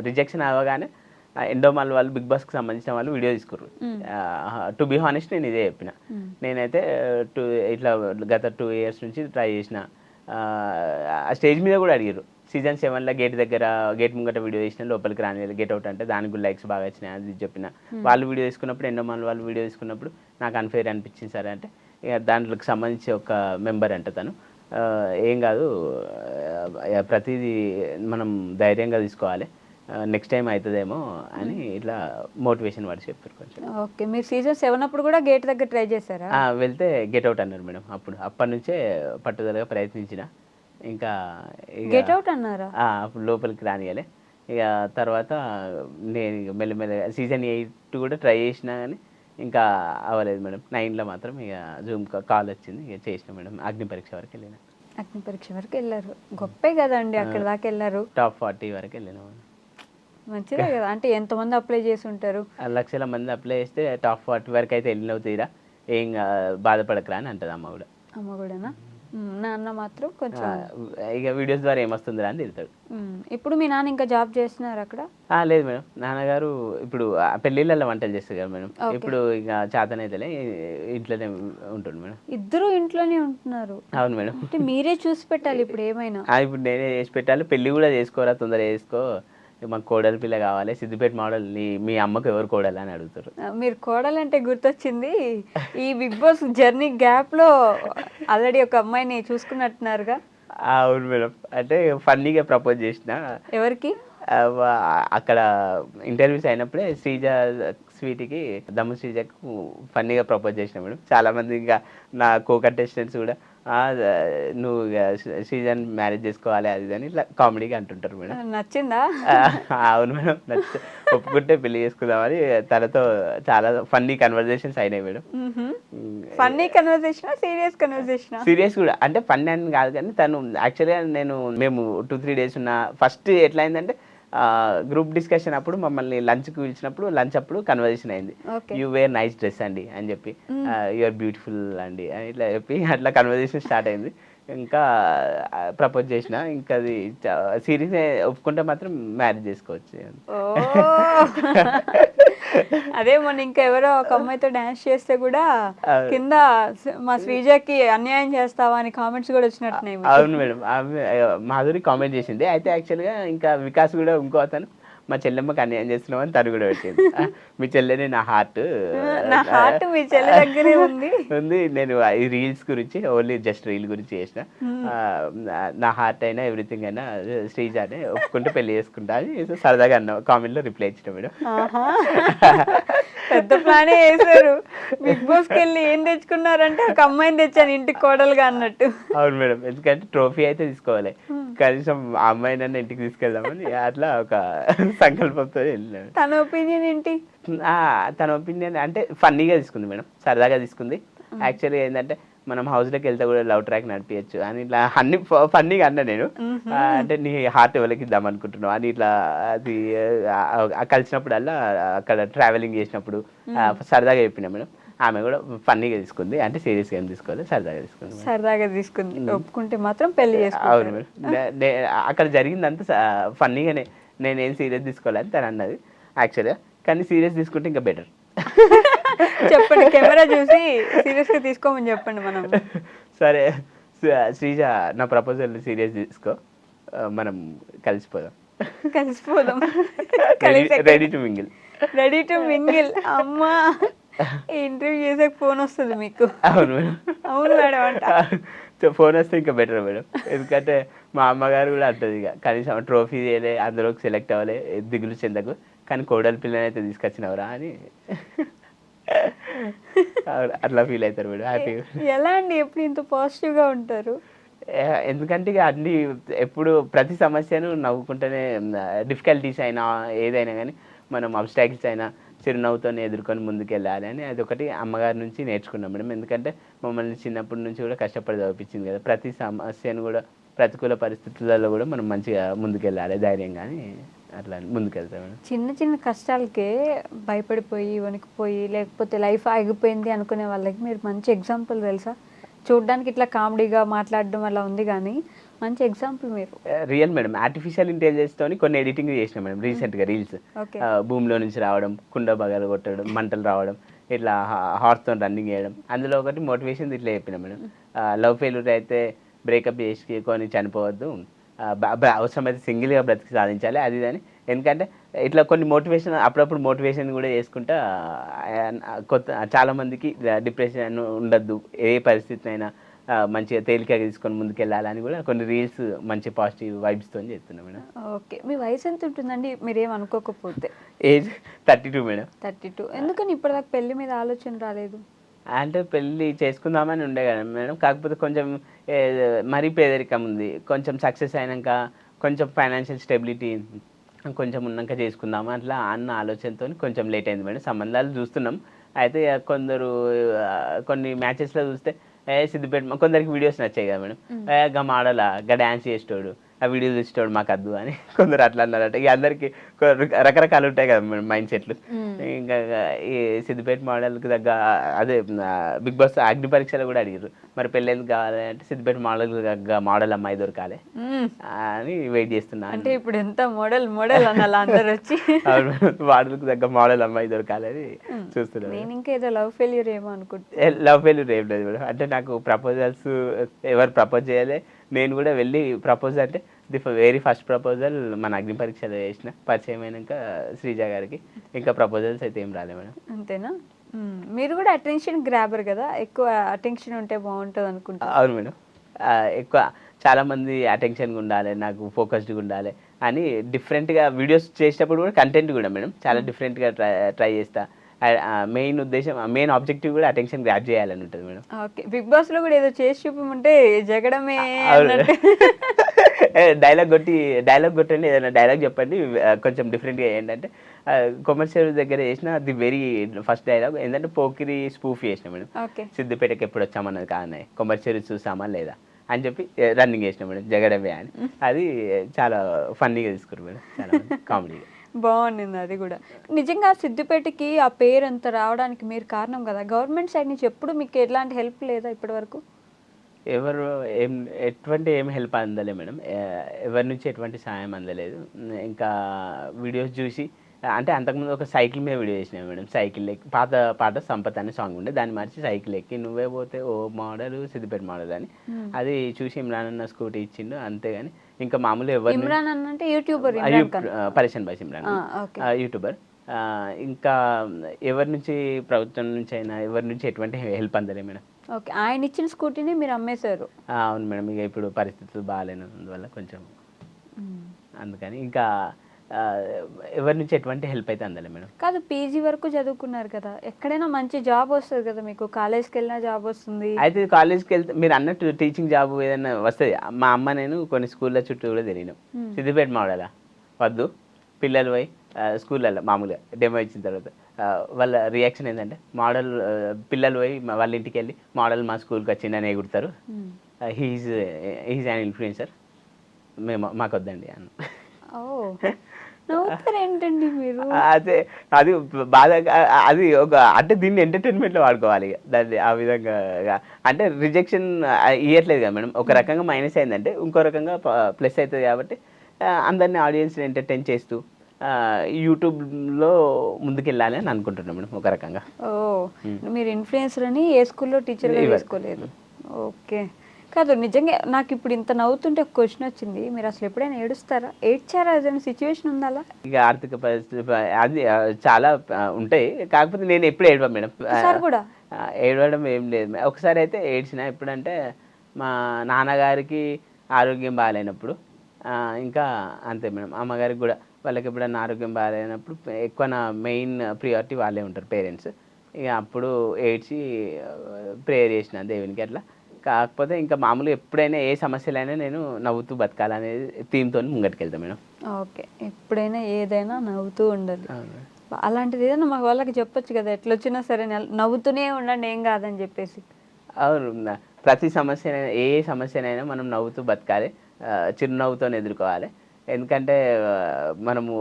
రిజెక్షన్ అవ్వగానే ఎండోమాల్ వాళ్ళు, బిగ్ బాస్కి సంబంధించిన వాళ్ళు వీడియో తీసుకుర్రు. టు బీ హానెస్ట్ నేను ఇదే చెప్పిన. నేనైతే ఇట్లా గత 2 years నుంచి ట్రై చేసిన. ఆ స్టేజ్ మీద కూడా అడిగారు, సీజన్ 7లో గేట్ ముంగట వీడియో చేసిన, లోపలికి రాని గేట్ అవుట్ అంటే దానికి కూడా లైక్స్ బాగా వచ్చినాయి అది చెప్పిన. వాళ్ళు వీడియో తీసుకున్నప్పుడు, ఎండోమాల్ వాళ్ళు వీడియో తీసుకున్నప్పుడు నాకు అన్ఫేర్ అనిపించింది సార్ అంటే, ఇక దాంట్లోకి సంబంధించి ఒక మెంబర్ అంట తను, ఏం కాదు ప్రతిదీ మనం ధైర్యంగా తీసుకోవాలి, నెక్స్ట్ టైం అవుతుందేమో అని ఇట్లా మోటివేషన్ వాడు చెప్పారు కొంచెం. ఓకే. మీరు సీజన్ 7 అప్పుడు కూడా గేట్ దగ్గర ట్రై చేశారా? వెళ్తే గెట్ అవుట్ అన్నారు మేడం. అప్పటి నుంచే పట్టుదలగా ప్రయత్నించిన. ఇంకా గెట్ అవుట్ అన్నారా? అప్పుడు లోపలికి రానియాలి. ఇక తర్వాత నేను ఇక మెల్లమెల్లగా సీజన్ 8 కూడా ట్రై చేసినా కానీ ఇంకా అవ్వలేదు మేడం. 9లో మాత్రం ఇక జూమ్ కాల్ వచ్చింది, ఇక చేసిన మేడం. అగ్ని పరీక్ష వరకు వెళ్ళిన. అగ్ని పరీక్ష వరకు వెళ్ళారు, గొప్పే కదండి. అక్కడ దాకా వెళ్ళారు. టాప్ 40 వరకు వెళ్ళిన. మంచిదే కదా. అంటే ఎంతమంది అప్లై చేసి ఉంటారు? లక్షల మంది అప్లై చేస్తే టాప్ 40 వరకు అయితే వెళ్ళినవు తీరా, ఏం బాధపడకరా అని అంటది అమ్మ కూడా. అమ్మ కూడానా? నాన్న మాత్రం కొంచెం ఇక వీడియోస్ ద్వారా ఏమొస్తుందిరా అని తిడతాడు. ఇప్పుడు మీ నాన్న ఇంకా జాబ్ చేస్తున్నారు అక్కడ? లేదు మేడం, నాన్నగారు ఇప్పుడు పెళ్ళిళ్ళల్లో వంటలు చేస్తారు కదా మేడం. ఇప్పుడు ఇక చేతనైతేలే ఇంట్లోనే ఉంటుంది మేడం. ఇద్దరు ఇంట్లోనే ఉంటున్నారు? అవును మేడం. అంటే మీరే చూసి పెట్టాలి ఇప్పుడు ఏమైనా? ఇప్పుడు నేనే చేసి పెట్టాలి. పెళ్ళి కూడా చేసుకోరా, తొందరగా చేసుకో, మాకు కోడలి పిల్ల కావాలి, సిద్దిపేట మోడల్, మీ అమ్మకు ఎవరు కోడలు అని అడుగుతారు. మీరు కోడలంటే గుర్తొచ్చింది, ఈ బిగ్ బాస్ జర్నీ గ్యాప్లో ఆల్రెడీ ఒక అమ్మాయిని చూసుకున్నట్టున్నారుగా? అవును మేడం, అంటే ఫన్నీగా ప్రపోజ్ చేసిన. ఎవరికి? అక్కడ ఇంటర్వ్యూస్ అయినప్పుడే స్వీటీకి, దమ్ము శ్రీజకు ఫన్నీగా ప్రపోజ్ చేసిన మేడం. చాలామంది ఇంకా నా కో కంటెస్టెంట్స్ కూడా నువ్వు సీజన్ మ్యారేజ్ చేసుకోవాలి అది అని ఇట్లా కామెడీగా అంటుంటారు మేడం. నచ్చిందా? అవును మేడం, ఒప్పుకుంటే పెళ్లి చేసుకుందామని తనతో చాలా ఫన్నీ కన్వర్జేషన్స్ అయినాయి madam. Funny conversation, serious conversation? Serious కూడా, అంటే ఫన్నీ అని కాదు కానీ తను యాక్చువల్గా మేము 2-3 days ఉన్న ఫస్ట్ ఎట్లా అయిందంటే, గ్రూప్ డిస్కషన్ అప్పుడు మమ్మల్ని లంచ్కి పిలిచినప్పుడు లంచ్ అప్పుడు కన్వర్జేషన్ అయింది. యూ వేర్ నైస్ డ్రెస్ అండి అని చెప్పి, యూఆర్ బ్యూటిఫుల్ అండి అని ఇట్లా చెప్పి అట్లా కన్వర్జేషన్ స్టార్ట్ అయింది. ఇంకా ప్రపోజ్ చేసిన, ఇంకా అది సీరియస్ ఒప్పుకుంటే మాత్రం మ్యారేజ్ చేసుకోవచ్చు. అదే మొన్న ఇంకా ఎవరో ఒక అమ్మాయితో డాన్స్ చేస్తే కూడా కింద మా శ్రీజకి అన్యాయం చేస్తావా అని కామెంట్స్ కూడా వచ్చినట్టున్నాయి. అవును మేడం, మాధురి కామెంట్ చేసింది. అయితే యాక్చువల్గా ఇంకా వికాస్ కూడా ఇంకో అతను మా చెల్లెమ్మకి అన్యాయం చేస్తున్నావు అని తను కూడా పెట్టింది. మీ చెల్లెనే నా హార్ట్ మీ చెల్లె దగ్గరే ఉంది. నేను ఈ రీల్స్ గురించి, ఓన్లీ జస్ట్ రీల్ గురించి చేసిన, నా హార్ట్ అయినా ఎవ్రీథింగ్ అయినా శ్రీజానే, ఒప్పుకుంటే పెళ్లి చేసుకుంటా అని సరదాగా అన్న కామెంట్లో రిప్లై ఇచ్చిన మేడం. పెద్ద ప్లానే వేసారు. బిగ్ బాస్కి వెళ్ళి ఏం తెచ్చుకున్నారంటే ఒక అమ్మాయిని తెచ్చాను ఇంటికి కోడలుగా అన్నట్టు. అవును మేడం, ఎందుకంటే ట్రోఫీ అయితే తీసుకోవాలి, కనీసం ఆ అమ్మాయినన్నా ఇంటికి తీసుకెళ్దామని అట్లా ఒక సంకల్పంతో వెళ్ళినాడు. తన ఒపీనియన్ ఏంటి? తన ఒపీనియన్ అంటే ఫన్నీగా తీసుకుంది మేడం, సరదాగా తీసుకుంది. యాక్చువల్గా ఏంటంటే మనం హౌస్లోకి వెళ్తే కూడా లవ్ ట్రాక్ నడిపించచ్చు అని ఇట్లా అన్ని ఫన్నీగా అన్నా నేను. అంటే నీ హార్ట్ ఎవరికి ఇద్దాం అనుకుంటున్నావు అని ఇట్లా, అది కలిసినప్పుడల్లా అక్కడ ట్రావెలింగ్ చేసినప్పుడు సరదాగా చెప్పినా మేడం. ఆమె కూడా ఫన్నీగా తీసుకుంది, అంటే సీరియస్గా ఏం తీసుకోవాలి, సరదాగా తీసుకుంది. ఒప్పుకుంటే మాత్రం పెళ్లి చేసుకుంటారు. అవును మేడం, అక్కడ జరిగిందంతా ఫన్నీగానే, నేనేం సీరియస్ తీసుకోవాలని తను అన్నది. యాక్చువల్గా కానీ సీరియస్ తీసుకుంటే ఇంకా బెటర్. చెప్పండి, కెమెరా చూసి సీరియస్గా తీసుకోమని చెప్పండి. మనం సరే శ్రీజ, నా ప్రపోజల్ సీరియస్ తీసుకో, మనం కలిసిపోదాం. కలిసిపోదాం. Ready to mingle. Ready to mingle. అమ్మా, ఇంటర్వ్యూ చేసాక ఫోన్ వస్తుంది మీకు. అవును మేడం. అవును మేడం అంట. ఫోన్ వస్తే ఇంకా బెటర్ మేడం. ఎందుకంటే మా అమ్మగారు కూడా అంటది, ఇక కనీసం ట్రోఫీ చేయలే, అందులోకి సెలెక్ట్ అవ్వలే, దిగులు చెందకు, కానీ కోడలి పిల్లని అయితే తీసుకొచ్చినవరా అని అట్లా ఫీల్ అవుతారు మేడం. హ్యాపీగా. ఎలా అండి ఎప్పుడు ఇంత పాజిటివ్గా ఉంటారు? ఎందుకంటే ఇక అన్ని ఎప్పుడు ప్రతి సమస్యను నవ్వుకుంటేనే, డిఫికల్టీస్ అయినా ఏదైనా కానీ మనం అబ్స్టాకిల్స్ అయినా చిరునవ్వుతోనే ఎదుర్కొని ముందుకు వెళ్ళాలి అని అదొకటి అమ్మగారి నుంచి నేర్చుకున్నాం మేడం. ఎందుకంటే మమ్మల్ని చిన్నప్పటి నుంచి కూడా కష్టపడి చదివించింది కదా, ప్రతి సమస్యను కూడా ప్రతికూల పరిస్థితులలో కూడా మనం మంచిగా ముందుకెళ్ళాలి ధైర్యంగా అని అట్లా ముందుకెళ్తాం మేడం. చిన్న చిన్న కష్టాలకే భయపడిపోయి వణికిపోయి లేకపోతే లైఫ్ ఆగిపోయింది అనుకునే వాళ్ళకి మీరు మంచి ఎగ్జాంపుల్ తెలుసా? చూడడానికి ఇట్లా కామెడీగా మాట్లాడడం అలా ఉంది కానీ మంచి ఎగ్జాంపుల్ మీరు. Real madam. ఆర్టిఫిషియల్ ఇంటెలిజెన్స్ తోని కొన్ని ఎడిటింగ్ చేసినాం మేడం రీసెంట్గా రీల్స్. భూమిలో నుంచి రావడం, కుండ బగలు కొట్టడం, మంటలు రావడం, ఇట్లా హార్స్తో రన్నింగ్ చేయడం. అందులో ఒకటి మోటివేషన్ ఇట్లా చెప్పినాం మేడం. లవ్ ఫెయిల్యూర్ అయితే బ్రేకప్ చేసుకొని చనిపోవద్దు, అవసరమైతే సింగిల్గా బ్రతికి సాధించాలి అది అని. ఎందుకంటే ఇట్లా కొన్ని మోటివేషన్ అప్పుడప్పుడు మోటివేషన్ కూడా చేసుకుంటా చాలామందికి డిప్రెషన్ ఉండద్దు, ఏ పరిస్థితినైనా మంచిగా తేలికగా తీసుకొని ముందుకెళ్ళాలని కూడా కొన్ని రీల్స్ మంచి పాజిటివ్ వైబ్స్తో చేస్తున్నాం మేడం. ఓకే, మీ వయసు ఎంత ఉంటుందండి మీరేం అనుకోకపోతే? Age 32 madam. 32. ఎందుకని ఇప్పటిదాకా పెళ్లి మీద ఆలోచన రాలేదు? అంటే పెళ్ళి చేసుకుందామని ఉండే కదా మేడం, కాకపోతే కొంచెం మరీ పేదరికం ఉంది, కొంచెం సక్సెస్ అయినాక కొంచెం ఫైనాన్షియల్ స్టెబిలిటీ కొంచెం ఉన్నాక చేసుకుందామా అట్లా అన్న ఆలోచనతో కొంచెం లేట్ అయింది మేడం. సంబంధాలు చూస్తున్నాం. అయితే కొందరు కొన్ని మ్యాచెస్లో చూస్తే సిద్దిపేట కొందరికి వీడియోస్ నచ్చాయి కదా మేడం, గా మోడలా, గా డ్యాన్స్ చేసేటోడు, ఆ వీడియోస్ చూసేటోడు మాకు వద్దు అని కొందరు అట్లా అన్నారట. ఇక అందరికి రకరకాలు ఉంటాయి కదా మేడం మైండ్ సెట్లు. ఇంకా ఈ సిద్దిపేట మోడల్కి తగ్గ అదే బిగ్ బాస్ అగ్ని పరీక్షలో కూడా అడిగారు, మరి పెళ్ళి ఎందుకు కావాలి అంటే సిద్దిపేట మోడల్కి తగ్గ మోడల్ అమ్మాయి దొరకాలి అని వెయిట్ చేస్తున్నా. అంటే ఇప్పుడు ఎంత మోడల్ మోడల్ అనాలి అందరు వచ్చి. మోడల్కి తగ్గ మోడల్ అమ్మాయి దొరకాలి అని చూస్తున్నాను. నేను ఇంకా ఏదో లవ్ ఫెయిల్యూర్ ఏమో అనుకుంటా. లవ్ ఫెయిల్యూర్ ఏం లేదు మేడం. అంటే నాకు ప్రపోజల్స్ ఎవరు ప్రపోజ్ చేయాలి, నేను కూడా వెళ్ళి ప్రపోజ్ అంటే వెరీ ఫస్ట్ ప్రపోజల్ మన అగ్ని పరీక్షలో చేసిన, పరిచయం అయినాక శ్రీజ గారికి. ఇంకా ప్రపోజల్స్ అయితే ఏం రాలే మేడం. అంతేనా? మీరు కూడా అటెన్షన్ గ్రాబర్ కదా, ఎక్కువ అటెన్షన్ ఉంటే బాగుంటుంది అనుకుంటా. అవును మేడం. ఎక్కువ చాలామంది అటెన్షన్గా ఉండాలి, నాకు ఫోకస్డ్గా ఉండాలి అని డిఫరెంట్గా వీడియోస్ చేసేటప్పుడు కూడా కంటెంట్ కూడా మేడం చాలా డిఫరెంట్గా ట్రై చేస్తా. మెయిన్ ఉద్దేశం, మెయిన్ ఆబ్జెక్టివ్ కూడా అటెన్షన్ గ్రాప్ చేయాలని ఉంటుంది మేడం. ఓకే, బిగ్ బాస్ లో కూడా ఏదో చేసి చూపమంటే జగడమే డైలాగ్ కొట్టండి, ఏదైనా డైలాగ్ చెప్పండి కొంచెం డిఫరెంట్గా. ఏంటంటే కొమర్షియల్ దగ్గర చేసిన ది వెరీ ఫస్ట్ డైలాగ్ ఏంటంటే పోకిరి స్పూఫ్ చేసిన మేడం. సిద్దిపేటకి ఎప్పుడు వచ్చామన్నది కాదన్నాయి, కొమర్షియల్ చూసామా లేదా అని చెప్పి రన్నింగ్ చేసిన మేడం, జగడమే అని. అది చాలా ఫన్నీగా తీసుకున్నారు మేడం, చాలా కామెడీగా బాగుండింది అది కూడా. నిజంగా సిద్దిపేటకి ఆ పేరు అంత రావడానికి మీరు కారణం కదా. గవర్నమెంట్ సైడ్ నుంచి ఎప్పుడు మీకు ఎలాంటి హెల్ప్ లేదా ఇప్పటి వరకు? ఎవరు ఎటువంటి ఏం హెల్ప్ అందలే మేడం, ఎవరి నుంచి ఎటువంటి సాయం అందలేదు. ఇంకా వీడియోస్ చూసి అంటే అంతకుముందు ఒక సైకిల్ మీద వీడియో చేసినా మేడం. సైకిల్ ఎక్కి పాత పాట సంపత్ అనే సాంగ్ ఉండే, దాన్ని మార్చి సైకిల్ ఎక్కి నువ్వే పోతే ఓ మోడల్ సిద్దిపేట మోడల్ అని అది చూసి ఇమ్రాన్ అన్న స్కూటీ ఇచ్చిండు అంతేగాని ఇంకా మామూలు ఎవరు పరేషన్ బాయ్ ఇమ్రాన్ యూట్యూబర్. ఇంకా ఎవరి నుంచి ప్రభుత్వం నుంచి అయినా ఎవరి నుంచి ఎటువంటి హెల్ప్ అందలే మేడం. ఓకే, ఆయన ఇచ్చిన స్కూటీని మీరు అమ్మేశారు? అవును మేడం, ఇక ఇప్పుడు పరిస్థితులు బాగాలేనందువల్ల కొంచెం అందుకని ఇంకా ఎవరి నుంచి ఎటువంటి హెల్ప్ అయితే అందలే మేడం. కాదు, పీజీ వరకు చదువుకున్నారు కదా, ఎక్కడైనా మంచి జాబ్ వస్తుంది కదా మీకు, కాలేజ్కి వెళ్ళినా జాబ్ వస్తుంది. అయితే కాలేజ్కి వెళ్తే మీరు అన్నట్టు టీచింగ్ జాబ్ ఏదైనా వస్తుంది. మా అమ్మ నేను కొన్ని స్కూళ్ళ చుట్టూ కూడా తిరిగినాం. సిద్దిపేట మోడలా వద్దు, పిల్లలు పోయి స్కూళ్ళల్లో మామూలుగా డెమో ఇచ్చిన తర్వాత వాళ్ళ రియాక్షన్ ఏంటంటే మోడల్ పిల్లలు పోయి వాళ్ళ ఇంటికి వెళ్ళి మోడల్ మా స్కూల్కి వచ్చిందని ఎగురుతారు, హీజ్ యాన్ ఇన్ఫ్లుయెన్సర్, మాకు వద్దండి అన్న. ఏంటండి మీరు? అదే అది బాధ, అది ఒక అంటే దీన్ని ఎంటర్టైన్మెంట్లో వాడుకోవాలి దాన్ని ఆ విధంగా. అంటే రిజెక్షన్ ఇవ్వట్లేదు కదా మేడం, ఒక రకంగా మైనస్ అయిందంటే ఇంకో రకంగా ప్లస్ అవుతుంది కాబట్టి అందరినీ ఆడియన్స్ని ఎంటర్టైన్ చేస్తూ యూట్యూబ్లో ముందుకెళ్ళాలి అని అనుకుంటున్నాను మేడం ఒక రకంగా. ఓ మీరు ఇన్ఫ్లుయెన్సర్ అని ఏ స్కూల్లో టీచర్గా వేసుకోలేదు. ఓకే. కాదు నిజంగా నాకు ఇప్పుడు ఇంత నవ్వుతుంటే ఒక క్వశ్చన్ వచ్చింది. మీరు అసలు ఎప్పుడైనా ఏడుస్తారా? ఏడ్చారా? ఏదైనా సిచ్యువేషన్ ఉందా అలా? ఇక ఆర్థిక పరిస్థితి అది చాలా ఉంటాయి. కాకపోతే నేను ఎప్పుడు ఏడవా మేడం. ఒకసారి కూడా ఏడవడం ఏం లేదు. ఒకసారి అయితే ఏడ్చిన. ఎప్పుడంటే మా నాన్నగారికి ఆరోగ్యం బాగాలేనప్పుడు. ఇంకా అంతే మేడం. అమ్మగారికి కూడా వాళ్ళకి ఎప్పుడన్నా ఆరోగ్యం బాగాలేనప్పుడు ఎక్కువ నా మెయిన్ ప్రియారిటీ వాళ్ళే ఉంటారు పేరెంట్స్. ఇక అప్పుడు ఏడ్చి ప్రేయర్ చేసిన దేవునికి అట్లా. కాకపోతే ఇంకా మామూలుగా ఎప్పుడైనా ఏ సమస్యలైనా నేను నవ్వుతూ బతకాలనేది థీమ్తో ముంగటికెళ్తాను మేడం. ఓకే. ఎప్పుడైనా ఏదైనా నవ్వుతూ ఉండాలి. అలాంటిది ఏదైనా మా వాళ్ళకి చెప్పొచ్చు కదా, ఎట్లొచ్చినా సరే నవ్వుతూనే ఉండండి ఏం కాదని చెప్పేసి. అవును. ప్రతి సమస్యనైనా ఏ సమస్యనైనా మనం నవ్వుతూ బతకాలి, చిరునవ్వుతో ఎదుర్కోవాలి. ఎందుకంటే మనము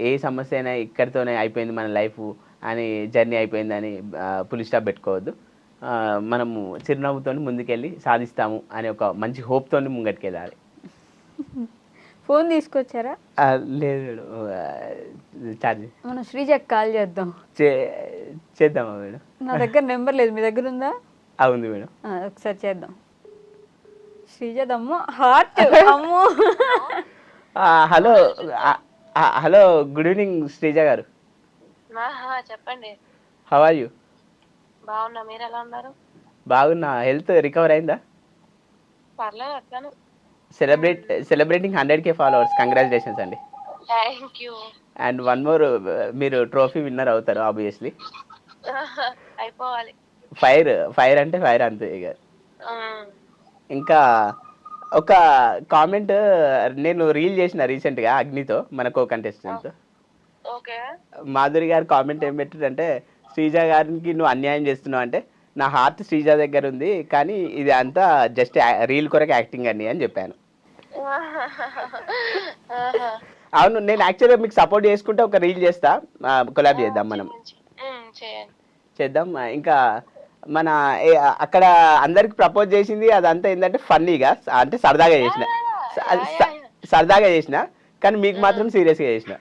ఏ సమస్య అయినా ఇక్కడితోనే అయిపోయింది మన లైఫ్ అని, జర్నీ అయిపోయిందని పులి స్టాప్ పెట్టుకోవద్దు. మనము చిరునవ్వుతో ముందుకెళ్ళి సాధిస్తాము అనే ఒక మంచి హోప్తో ముంగటికెళ్ళాలి. ఫోన్ తీసుకొచ్చారా? లేదు ఛార్జ్ మనం శ్రీజకి కాల్ చేద్దాం. చేద్దామా మేడం? నా దగ్గర నెంబర్ లేదు, మీ దగ్గర ఉందా? అవును మేడం. ఒకసారి చేద్దాం. శ్రీజదమ్మో హార్ట్ అమ్మో. Hello hello, good evening Sreeja garu. చెప్పండి. How are you? బాగున్నా, మీరు ఎలా ఉన్నారు? బాగున్నా. హెల్త్ రికవర్ అయిందా? పర్లేదు అట్లానే. Celebrating 100K followers. కంగ్రాచులేషన్స్ అండి. Thank you. And one more, మీరు ట్రోఫీ విన్నర్ అవుతారు ఆబ్వియస్లీ. అయిపోవాలి. ఫైర్ అంటే ఫైర్ అంతే ఇక. ఇంకా ఒక కామెంట్ నేను రీల్ చేసిన రీసెంట్గా అగ్నితో, మన కో కంటెస్టెంట్తో. ఓకే. మాధురి గారు కామెంట్ ఏం పెట్టారంటే, శ్రీజ గారికి నువ్వు అన్యాయం చేస్తున్నావు అంటే, నా హార్ట్ శ్రీజ దగ్గర ఉంది కానీ ఇది అంతా జస్ట్ రీల్ కొరకు యాక్టింగ్ అండి అని చెప్పాను. అవును, నేను యాక్చువల్గా మీకు సపోర్ట్ చేసుకుంటే ఒక రీల్ చేస్తా, కొలాబ్ చేద్దాం మనం. చేద్దాం. ఇంకా మన అక్కడ అందరికి ప్రపోజ్ చేసింది అదంతా ఏంటంటే ఫన్నీగా, అంటే సరదాగా చేసిన కానీ మీకు మాత్రం సీరియస్గా చేసిన.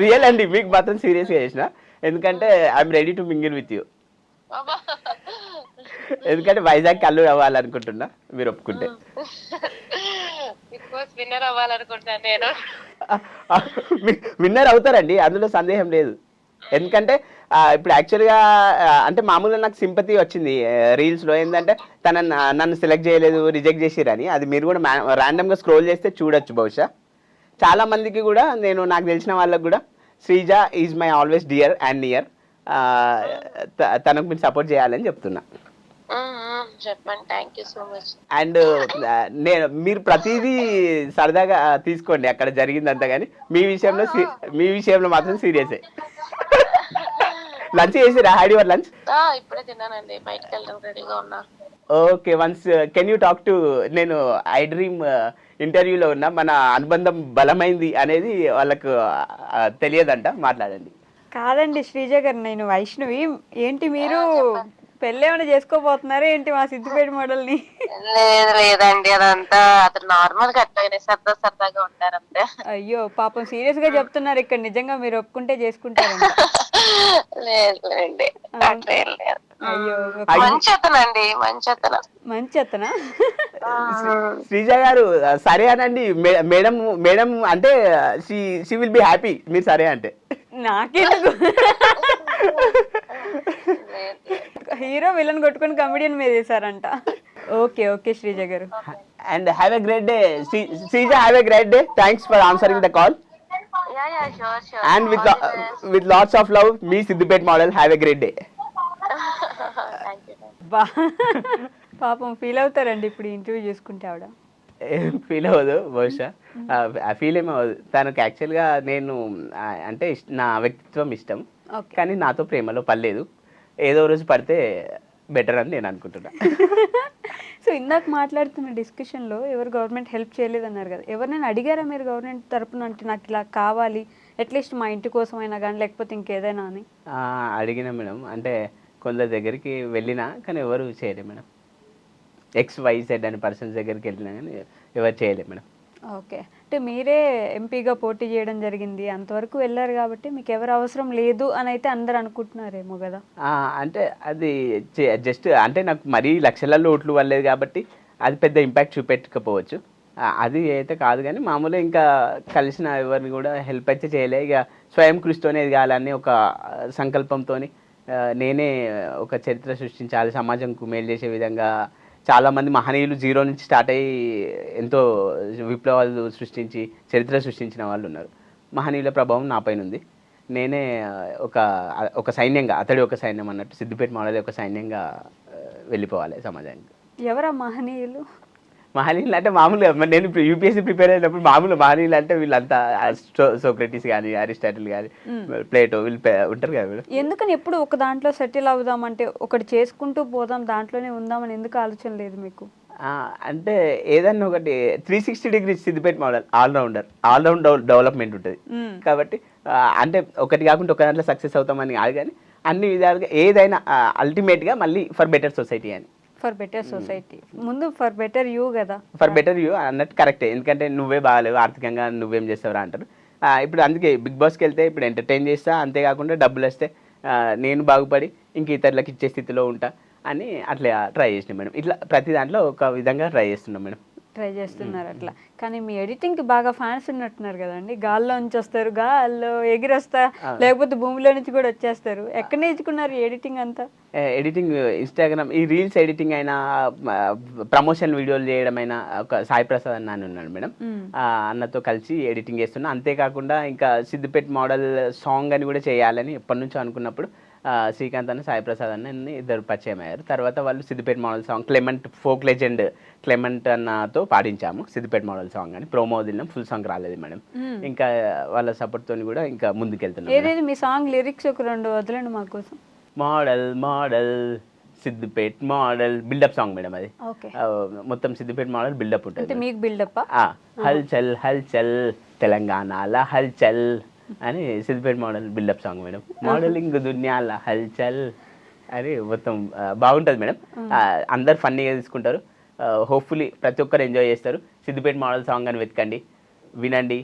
రియల్ అండి, మీకు మాత్రం సీరియస్గా చేసిన. ఎందుకంటే I'm ready to mingle with you. ఎందుకంటే వైజాగ్ అల్లుడు అవ్వాలనుకుంటున్నా, మీరు ఒప్పుకుంటే. విన్నర్ అవుతారండి, అందులో సందేహం లేదు. ఎందుకంటే ఇప్పుడు యాక్చువల్గా అంటే మామూలుగా నాకు సింపతి వచ్చింది రీల్స్లో. ఏంటంటే నన్ను సెలెక్ట్ చేయలేదు, రిజెక్ట్ చేసిరని. అది మీరు కూడా ర్యాండమ్గా స్క్రోల్ చేస్తే చూడొచ్చు. బహుశా చాలా మందికి కూడా, నాకు తెలిసిన వాళ్ళకి కూడా Sreeja is my always dear and near, తనకు మీరు సపోర్ట్ చేయాలని చెప్తున్నా. చెప్పండి. Thank you so much. And మీరు ప్రతిదీ సరదాగా తీసుకోండి అక్కడ జరిగిందంతా, కానీ మీ విషయంలో మాత్రం సీరియసే. లంచ్ చేసిరా? Had your lunch? ఇప్పుడే తిన్నానండి, బయటకు వెళ్ళడం రెడీగా ఉన్నా. Okay, once can you talk to, నేను ఐ డ్రీమ్ ఇంటర్వ్యూలో ఉన్నా, మన అనుబంధం బలమైంది అనేది వాళ్ళకు తెలియదంట, మాట్లాడండి. కాదండి శ్రీజ గారు, నేను వైష్ణవి. ఏంటి మీరు పెళ్ళేమైనా చేసుకోబోతున్నారా ఏంటి మా సిద్దిపేట మోడల్ని? లేదండి, అదంతా అతను నార్మల్ గా అట్లా సరదాగా ఉంటారంతే. అయ్యో పాపం, సీరియస్ గా చెప్తున్నారు ఇక్కడ. నిజంగా మీరు ఒప్పుకుంటే చేసుకుంటారంట? లేదండి, అయ్యో మంచి అతనా? శ్రీజ గారు సరే అనండి. మేడం అంటే షీ విల్ బి హ్యాపీ మీరు సరే అంటే. నాకెందుకు, హీరో విలన్ కొట్టుకుని కమెడియన్ మీద వేసారంట. ఓకే ఓకే శ్రీజ గారు. And have a great day Sreeja, have a great day. Thanks for answering the call. And with lots of love, me Siddipet model. Have a great day. పాపం feel అవుతారండి ఇప్పుడు interview చేసుకుంటే ఆవిడ. ఏం feel అవ్వదు బహుశా, ఫీల్ ఏమవ్వదు. తనకు యాక్చువల్గా నేను అంటే నా వ్యక్తిత్వం ఇష్టం, కానీ నాతో ప్రేమలో పడలేదు. ఏదో రోజు పడితే బెటర్ అని నేను అనుకుంటున్నా. సో ఇందాక మాట్లాడుతున్న డిస్కషన్లో ఎవరు గవర్నమెంట్ హెల్ప్ చేయలేదన్నారు కదా, ఎవరినైనా అడిగారా మీరు గవర్నమెంట్ తరపున? అంటే నాకు ఇలా కావాలి, అట్లీస్ట్ మా ఇంటి కోసమైనా కానీ, లేకపోతే ఇంకేదైనా అని? అడిగినా మేడం, అంటే కొందరి దగ్గరికి వెళ్ళినా కానీ ఎవరు చేయలేదు మేడం. XYZ అనే పర్సన్స్ దగ్గరికి వెళ్ళినా కానీ ఎవరు చేయలేదు మేడం. ఓకే. అంటే మీరే ఎంపీగా పోటీ చేయడం జరిగింది. అంతవరకు వెళ్లారు కాబట్టి మీకు ఎవరు అవసరం లేదు అని అయితే అందరూ అనుకుంటున్నారేమో గదా! అంటే అది జస్ట్ అంటే నాకు మరీ లక్షలలో ఓట్లు పడలేదు కాబట్టి అది పెద్ద ఇంపాక్ట్ చూపెట్టకపోవచ్చు. అది అయితే కాదు కానీ మామూలుగా ఇంకా కలిసిన ఎవరిని కూడా హెల్ప్ అయితే చేయలే. ఇక స్వయం కృషితోనే ఎదగాలని ఒక సంకల్పంతోని నేనే ఒక చరిత్ర సృష్టించాలి, సమాజంకు మేలు చేసే విధంగా. చాలామంది మహనీయులు జీరో నుంచి స్టార్ట్ అయ్యి ఎంతో విప్లవాలు సృష్టించి చరిత్ర సృష్టించిన వాళ్ళు ఉన్నారు. మహనీయుల ప్రభావం నాపైన ఉంది. నేనే ఒక ఒక సైన్యంగా, అతడి ఒక సైన్యం అన్నట్టు సిద్దిపేట మోడల్ ఒక సైన్యంగా వెళ్ళిపోవాలి సమాజానికి. ఎవరా మహనీయులు? మహనీయులు అంటే మామూలుగా నేను ఇప్పుడు యూపీఎస్సీ ప్రిపేర్ అయినప్పుడు మామూలు మహనీయులు అంటే వీళ్ళంతా సోక్రటీస్ కానీ, అరిస్టాటిల్ కానీ, ప్లేటో వీళ్ళు ఉంటారు కదా వీళ్ళు. ఎందుకని ఎప్పుడు ఒక దాంట్లో సెటిల్ అవుదామంటే ఒకటి చేసుకుంటూ పోదాం దాంట్లోనే ఉందామని ఎందుకు ఆలోచన లేదు మీకు? అంటే ఏదన్నా ఒకటి 360 degrees Siddipet model all round development ఉంటుంది కాబట్టి అంటే ఒకటి కాకుండా ఒక దాంట్లో సక్సెస్ అవుతామని కాదు కానీ అన్ని విధాలుగా ఏదైనా అల్టిమేట్గా మళ్ళీ ఫర్ బెటర్ సొసైటీ అని. ఫర్ బెటర్ సొసైటీ ముందు ఫర్ బెటర్ యూ కదా. ఫర్ బెటర్ యూ అన్నట్టు కరెక్టే. ఎందుకంటే నువ్వే బాగాలేవు ఆర్థికంగా, నువ్వేం చేస్తావురా అంటారు. ఇప్పుడు అందుకే బిగ్ బాస్కి వెళ్తే ఇప్పుడు ఎంటర్టైన్ చేస్తా, అంతేకాకుండా డబ్బులు వస్తే నేను బాగుపడి ఇంక ఇతరులకు ఇచ్చే స్థితిలో ఉంటా అని అట్లా ట్రై చేసినాం మేడం. ఇట్లా ప్రతి దాంట్లో ఒక విధంగా ట్రై చేస్తున్నాం మేడం. ట్రై చేస్తున్నారు అట్లా. కానీ మీ ఎడిటింగ్కి బాగా ఫ్యాన్స్ ఉన్నట్టున్నారు కదండి. గాల్లో నుంచి వస్తారు, గాల్లో ఎగిరొస్తా, లేకపోతే భూమిలో నుంచి కూడా వచ్చేస్తారు. ఎక్కడ నేర్చుకున్నారు ఎడిటింగ్ అంతా? ఎడిటింగ్ ఇన్స్టాగ్రామ్, ఈ రీల్స్ ఎడిటింగ్ అయినా, ప్రమోషన్ వీడియోలు చేయడం అయినా ఒక సాయి ప్రసాద్ అన్న అని ఉన్నాడు మేడం. అన్నతో కలిసి ఎడిటింగ్ చేస్తున్నా. అంతేకాకుండా ఇంకా సిద్దిపేట మోడల్ సాంగ్ అని కూడా చేయాలని ఎప్పటి నుంచో అనుకున్నప్పుడు శ్రీకాంత్ అన్న, సాయి ప్రసాద్ అన్న ఇద్దరు పరిచయం అయ్యారు. తర్వాత వాళ్ళు Siddipet model song Clement folk legend Clement అన్నతో పాడించాము సిద్దిపేట మోడల్ సాంగ్ అని. ప్రోమో వదిలినాం, ఫుల్ సాంగ్ రాలేదు మేడం. ఇంకా వాళ్ళ సపోర్ట్ తోని కూడా ఇంకా ముందుకెళ్తున్నాం. ఏదైతే మీ సాంగ్ లిరిక్స్ ఒక 2 వదలండి మా కోసం. Model Siddipet model buildup song madam. అది ఓకే. మొత్తం సిద్దిపేట మోడల్ బిల్డప్ ఉంటుంది. మీకు బిల్డప్ హల్చల్ హల్చల్ తెలంగాణల హల్చల్ అని Siddipet model buildup song madam. Modelling దునియాల హల్చల్ అని మొత్తం బాగుంటుంది మేడం. అందరు ఫన్నీగా తీసుకుంటారు. హోప్ఫుల్లీ ప్రతి ఒక్కరు ఎంజాయ్ చేస్తారు. సిద్దిపేట మోడల్ సాంగ్ అని వెతకండి, వినండి.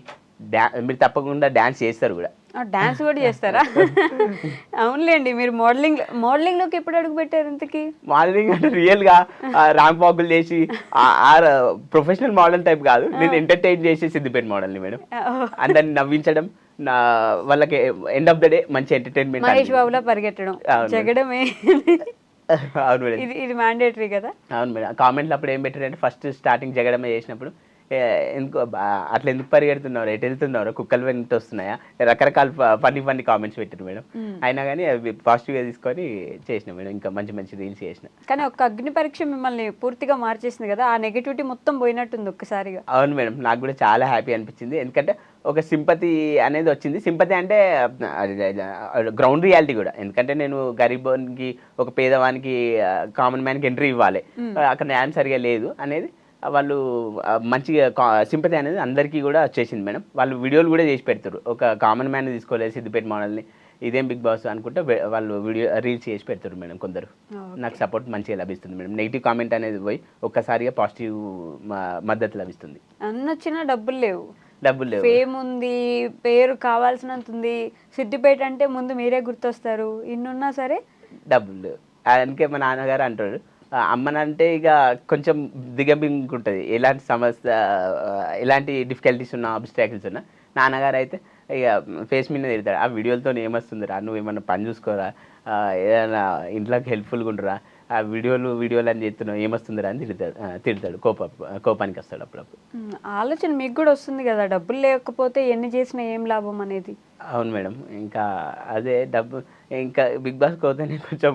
మీరు తప్పకుండా డ్యాన్స్ చేస్తారు కూడా. డాన్స్ కూడా చేస్తారా? అవునులేండి. మీరు మోడలింగ్లోకి ఎప్పుడు అడుగు పెట్టారు ఇంతకి? మోడలింగ్ అంటే రియల్గా ర్యాంప్ వాకులు చేసి ప్రొఫెషనల్ మోడల్ టైప్ కాదు, నేను ఎంటర్టైన్ చేసి సిద్దిపేట మోడల్ని మేడం. అందరిని నవ్వించడం, వాళ్ళకి ఎండ్ ఆఫ్ ద డే మంచి ఎంటర్టైన్మెంట్. మహేష్ బాబులా పరిగెట్టడం, జగడమే. అవును మేడం, ఇది మ్యాండేటరీ కదా. అవును మేడం. కామెంట్లు అప్పుడు ఏం పెట్టారంటే ఫస్ట్ స్టార్టింగ్ జగడమే చేసినప్పుడు ఎందుకు అట్లా ఎందుకు పరిగెడుతున్నారు, ఎటు వెళ్తున్నారు, కుక్కలు వెంట వస్తున్నాయా, రకరకాల ఫన్నీ కామెంట్స్ పెట్టారు మేడం. అయినా కానీ అవి పాజిటివ్గా తీసుకొని చేసిన మేడం. ఇంకా మంచి మంచి రీల్స్ చేసిన. కానీ ఒక అగ్ని పరీక్ష మిమ్మల్ని పూర్తిగా మార్చేసింది కదా, ఆ నెగిటివిటీ మొత్తం పోయినట్టుంది ఒక్కసారిగా. అవును మేడం, నాకు కూడా చాలా హ్యాపీ అనిపించింది. ఎందుకంటే ఒక సింపతి అనేది వచ్చింది. సింపతి అంటే గ్రౌండ్ రియాలిటీ కూడా. ఎందుకంటే నేను గరీబోనికి, ఒక పేదవానికి, కామన్ మ్యాన్కి ఎంట్రీ ఇవ్వాలి, అక్కడ న్యాయం సరిగా లేదు అనేది వాళ్ళు మంచిగా సింపతి అనేది అందరికీ కూడా వచ్చేసింది మేడం. వాళ్ళు వీడియోలు కూడా చేసి పెడతారు. ఒక కామన్ మ్యాన్ తీసుకోలేదు సిద్దిపేట మోడల్ని, ఇదేం బిగ్ బాస్ అనుకుంటే వాళ్ళు రీల్స్ చేసి పెడతారు మేడం. కొందరు నాకు సపోర్ట్ మంచిగా లభిస్తుంది మేడం. నెగిటివ్ కామెంట్ అనేది పోయి ఒక్కసారిగా పాజిటివ్ మద్దతు లభిస్తుంది. అన్నొచ్చినా డబ్బులు లేవు, ఫేమ్ ఉంది, పేరు కావాల్సినంత ఉంది. సిద్దిపేట అంటే ముందు మీరే గుర్తొస్తారు. ఇన్నున్నా సరే డబ్బులు. అందుకే మా నాన్నగారు అంటారు, అమ్మనంటే ఇక కొంచెం దిగమింగుంటుంది, ఎలాంటి సమస్య, ఎలాంటి డిఫికల్టీస్ ఉన్నా, ఆబ్స్టాకిల్స్ ఉన్నా. నాన్నగారు అయితే ఇక ఫేస్ మీద తిడతాడు, ఆ వీడియోలతో ఏమొస్తుందిరా, నువ్వు ఏమన్నా పని చూసుకోరా, ఏదైనా ఇంట్లోకి హెల్ప్ఫుల్గా ఉండరా, ఆ వీడియోలు అని చెప్తున్నావు, ఏమొస్తుందిరా అని తిడతాడు. కోపానికి వస్తాడు అప్పుడప్పుడు. ఆలోచన మీకు కూడా వస్తుంది కదా, డబ్బులు లేకపోతే ఎన్ని చేసినా ఏం లాభం అనేది. అవును మేడం, ఇంకా అదే డబ్బు. ఇంకా బిగ్ బాస్ పోతేనే కొంచెం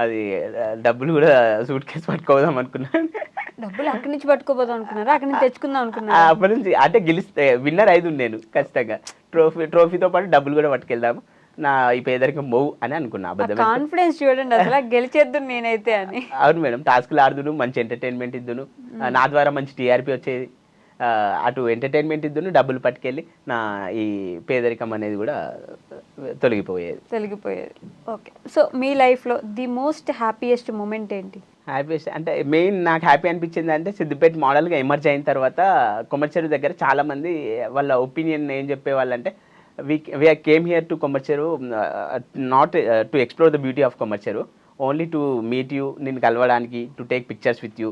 అది డబ్బులు కూడా సూట్ కేసు పట్టుకోదాం అనుకున్నాను. డబ్బులు అక్కడి నుంచి పట్టుకోపోదాం అనుకున్నారా, అక్కడి నుంచి తెచ్చుకుందాం అనుకున్నా? అప్పటి నుంచి అంటే గెలిస్తే విన్నర్ అయింది నేను ఖచ్చితంగా. ట్రోఫీతో పాటు డబ్బులు కూడా పట్టుకెళ్దాము, నా ఈ పేదరికం మూవ్ అని అనుకున్నా. కాన్ఫిడెన్స్ చూడండి అసలు, గెలిచేద్దు నేనైతే అని. అవును మేడం, టాస్క్లు ఆడుదును, మంచి ఎంటర్టైన్మెంట్ ఇద్దును, నా ద్వారా మంచి టీఆర్పీ వచ్చేది, అటు ఎంటర్టైన్మెంట్ ఇద్దును డబ్బులు పట్టుకెళ్ళి నా ఈ పేదరికం అనేది కూడా తొలగిపోయేది. ఓకే. సో మీ లైఫ్లో ది మోస్ట్ హ్యాపీయెస్ట్ మూమెంట్ ఏంటి? హ్యాపీయెస్ట్ అంటే మెయిన్ నాకు హ్యాపీ అనిపించింది అంటే సిద్దిపేట మోడల్గా ఎమర్జ్ అయిన తర్వాత కొమర్చెరు దగ్గర చాలామంది వాళ్ళ ఒపీనియన్ ఏం చెప్పేవాళ్ళంటే we came here to Komarcheru not to explore the beauty of Komarcheru, only to meet you, నిన్ను కలవడానికి, to take pictures with you,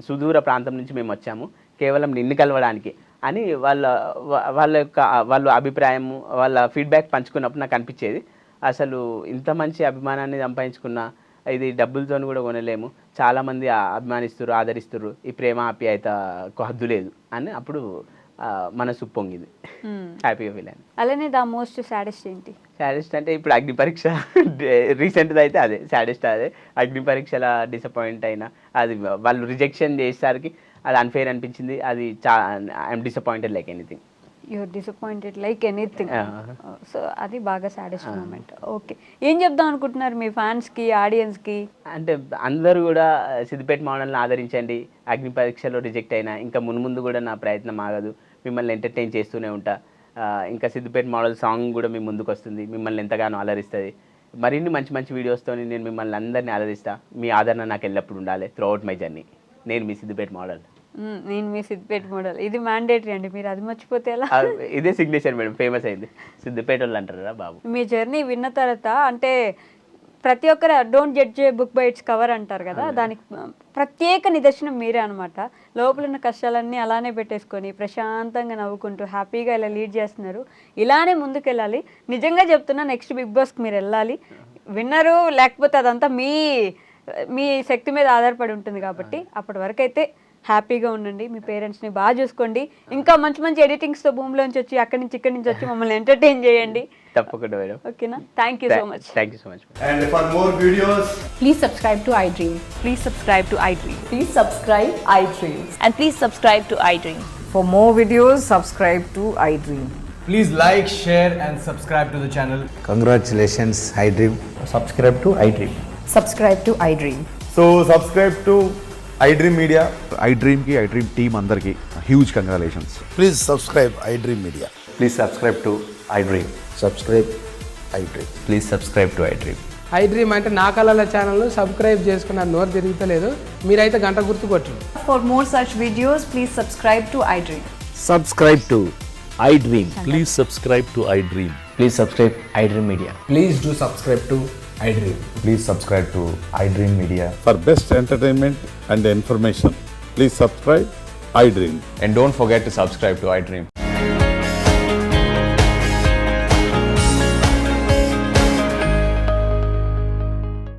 సుదూర ప్రాంతం నుంచి మేము వచ్చాము కేవలం నిన్ను కలవడానికి అని వాళ్ళ అభిప్రాయం, వాళ్ళ ఫీడ్బ్యాక్ పంచుకున్నప్పుడు నాకు అనిపించేది అసలు ఇంత మంచి అభిమానాన్ని సంపాదించుకున్న ఇది డబ్బులతో కూడా కొనలేము, చాలామంది అభిమానిస్తున్నారు, ఆదరిస్తున్నారు, ఈ ప్రేమ ఆప్యాయతకు హద్దు లేదు అని అప్పుడు మనసు పొంగింది, హ్యాపీగా ఫీల్ అయింది. అలానే ద మోస్ట్ సాడెస్ట్ ఏంటి? సాడెస్ట్ అంటే ఇప్పుడు అగ్ని పరీక్ష రీసెంట్ది అయితే అదే సాడెస్ట్. అదే అగ్ని పరీక్షల డిసప్పాయింట్ అయినా, అది వాళ్ళు రిజెక్షన్ చేసేసరికి అది అన్ఫేర్ అనిపించింది. అది I'm disappointed like anything. You're disappointed like anything. So అది బాగా సాడెస్ట్ మూమెంట్. ఓకే, ఏం చెప్దాం అనుకుంటున్నారు మీ ఫ్యాన్స్కి, ఆడియన్స్కి? అంటే అందరూ కూడా సిద్దిపేట మోడల్ని ఆదరించండి. అగ్ని పరీక్షలో రిజెక్ట్ అయినా ఇంకా మున్ముందు కూడా నా ప్రయత్నం ఆగదు, మిమ్మల్ని ఎంటర్టైన్ చేస్తూనే ఉంటా. ఇంకా సిద్దిపేట మోడల్ సాంగ్ కూడా మీ ముందుకు వస్తుంది, మిమ్మల్ని ఎంతగానో అలరిస్తుంది. మరిన్ని మంచి మంచి వీడియోస్తో నేను మిమ్మల్ని అందరినీ అలరిస్తా. మీ ఆదరణ నాకు ఎల్లప్పుడు ఉండాలి త్రూ అవుట్ మై జర్నీ. నేను మీ సిద్దిపేట మోడల్. నేను మీ సిద్దిపేట మోడల్, ఇది మ్యాండేటరీ అండి, మీరు అది మర్చిపోతే ఎలా? ఇదే సిగ్నేచర్ మేడం, ఫేమస్ అయింది సిద్దిపేట వాళ్ళు అంటారా బాబు. మీ జర్నీ విన్న తర్వాత అంటే ప్రతి ఒక్కరు don't judge A book by its cover అంటారు కదా, దానికి ప్రత్యేక నిదర్శనం మీరే అనమాట. లోపల ఉన్న కష్టాలన్నీ అలానే పెట్టేసుకొని ప్రశాంతంగా నవ్వుకుంటూ హ్యాపీగా ఇలా లీడ్ చేస్తున్నారు. ఇలానే ముందుకెళ్ళాలి. నిజంగా చెప్తున్నా, నెక్స్ట్ బిగ్ బాస్కి మీరు వెళ్ళాలి. విన్నరు లేకపోతే అదంతా మీ శక్తి మీద ఆధారపడి ఉంటుంది కాబట్టి అప్పటి వరకు అయితే హ్యాపీగా ఉండండి. మీ పేరెంట్స్ని బాగా చూసుకోండి. ఇంకా మంచి మంచి ఎడిటింగ్స్తో భూమిలోంచి వచ్చి అక్కడి నుంచి ఇక్కడి నుంచి వచ్చి మమ్మల్ని ఎంటర్టైన్ చేయండి. తప్పకుండా మేడం. ఓకేనా? Thank you so much. Thank you so much. And for more videos, Please subscribe to iDream. Please subscribe to iDream. Please subscribe iDream. And please subscribe to iDream. For more videos, subscribe to iDream. please like, share and subscribe to the channel. Congratulations, iDream. Subscribe to iDream. Subscribe to iDream. So subscribe to iDream Media. iDream team andarki huge congratulations. Please subscribe iDream Media. Please subscribe to iDream. Subscribe iDream. Please subscribe to iDream. iDream అంటే నా కళల ఛానల్ను subscribe చేసుకున్న నోరు తిరుగుతలేదు, మీరైతే గంట గుర్తు కొట్టండి. For more such videos, please subscribe to iDream. Subscribe to iDream. Please subscribe to iDream. Please subscribe iDream Media. Please do subscribe to iDream. Please subscribe to iDream Media. For best entertainment and information, please subscribe iDream. And don't forget to subscribe to iDream.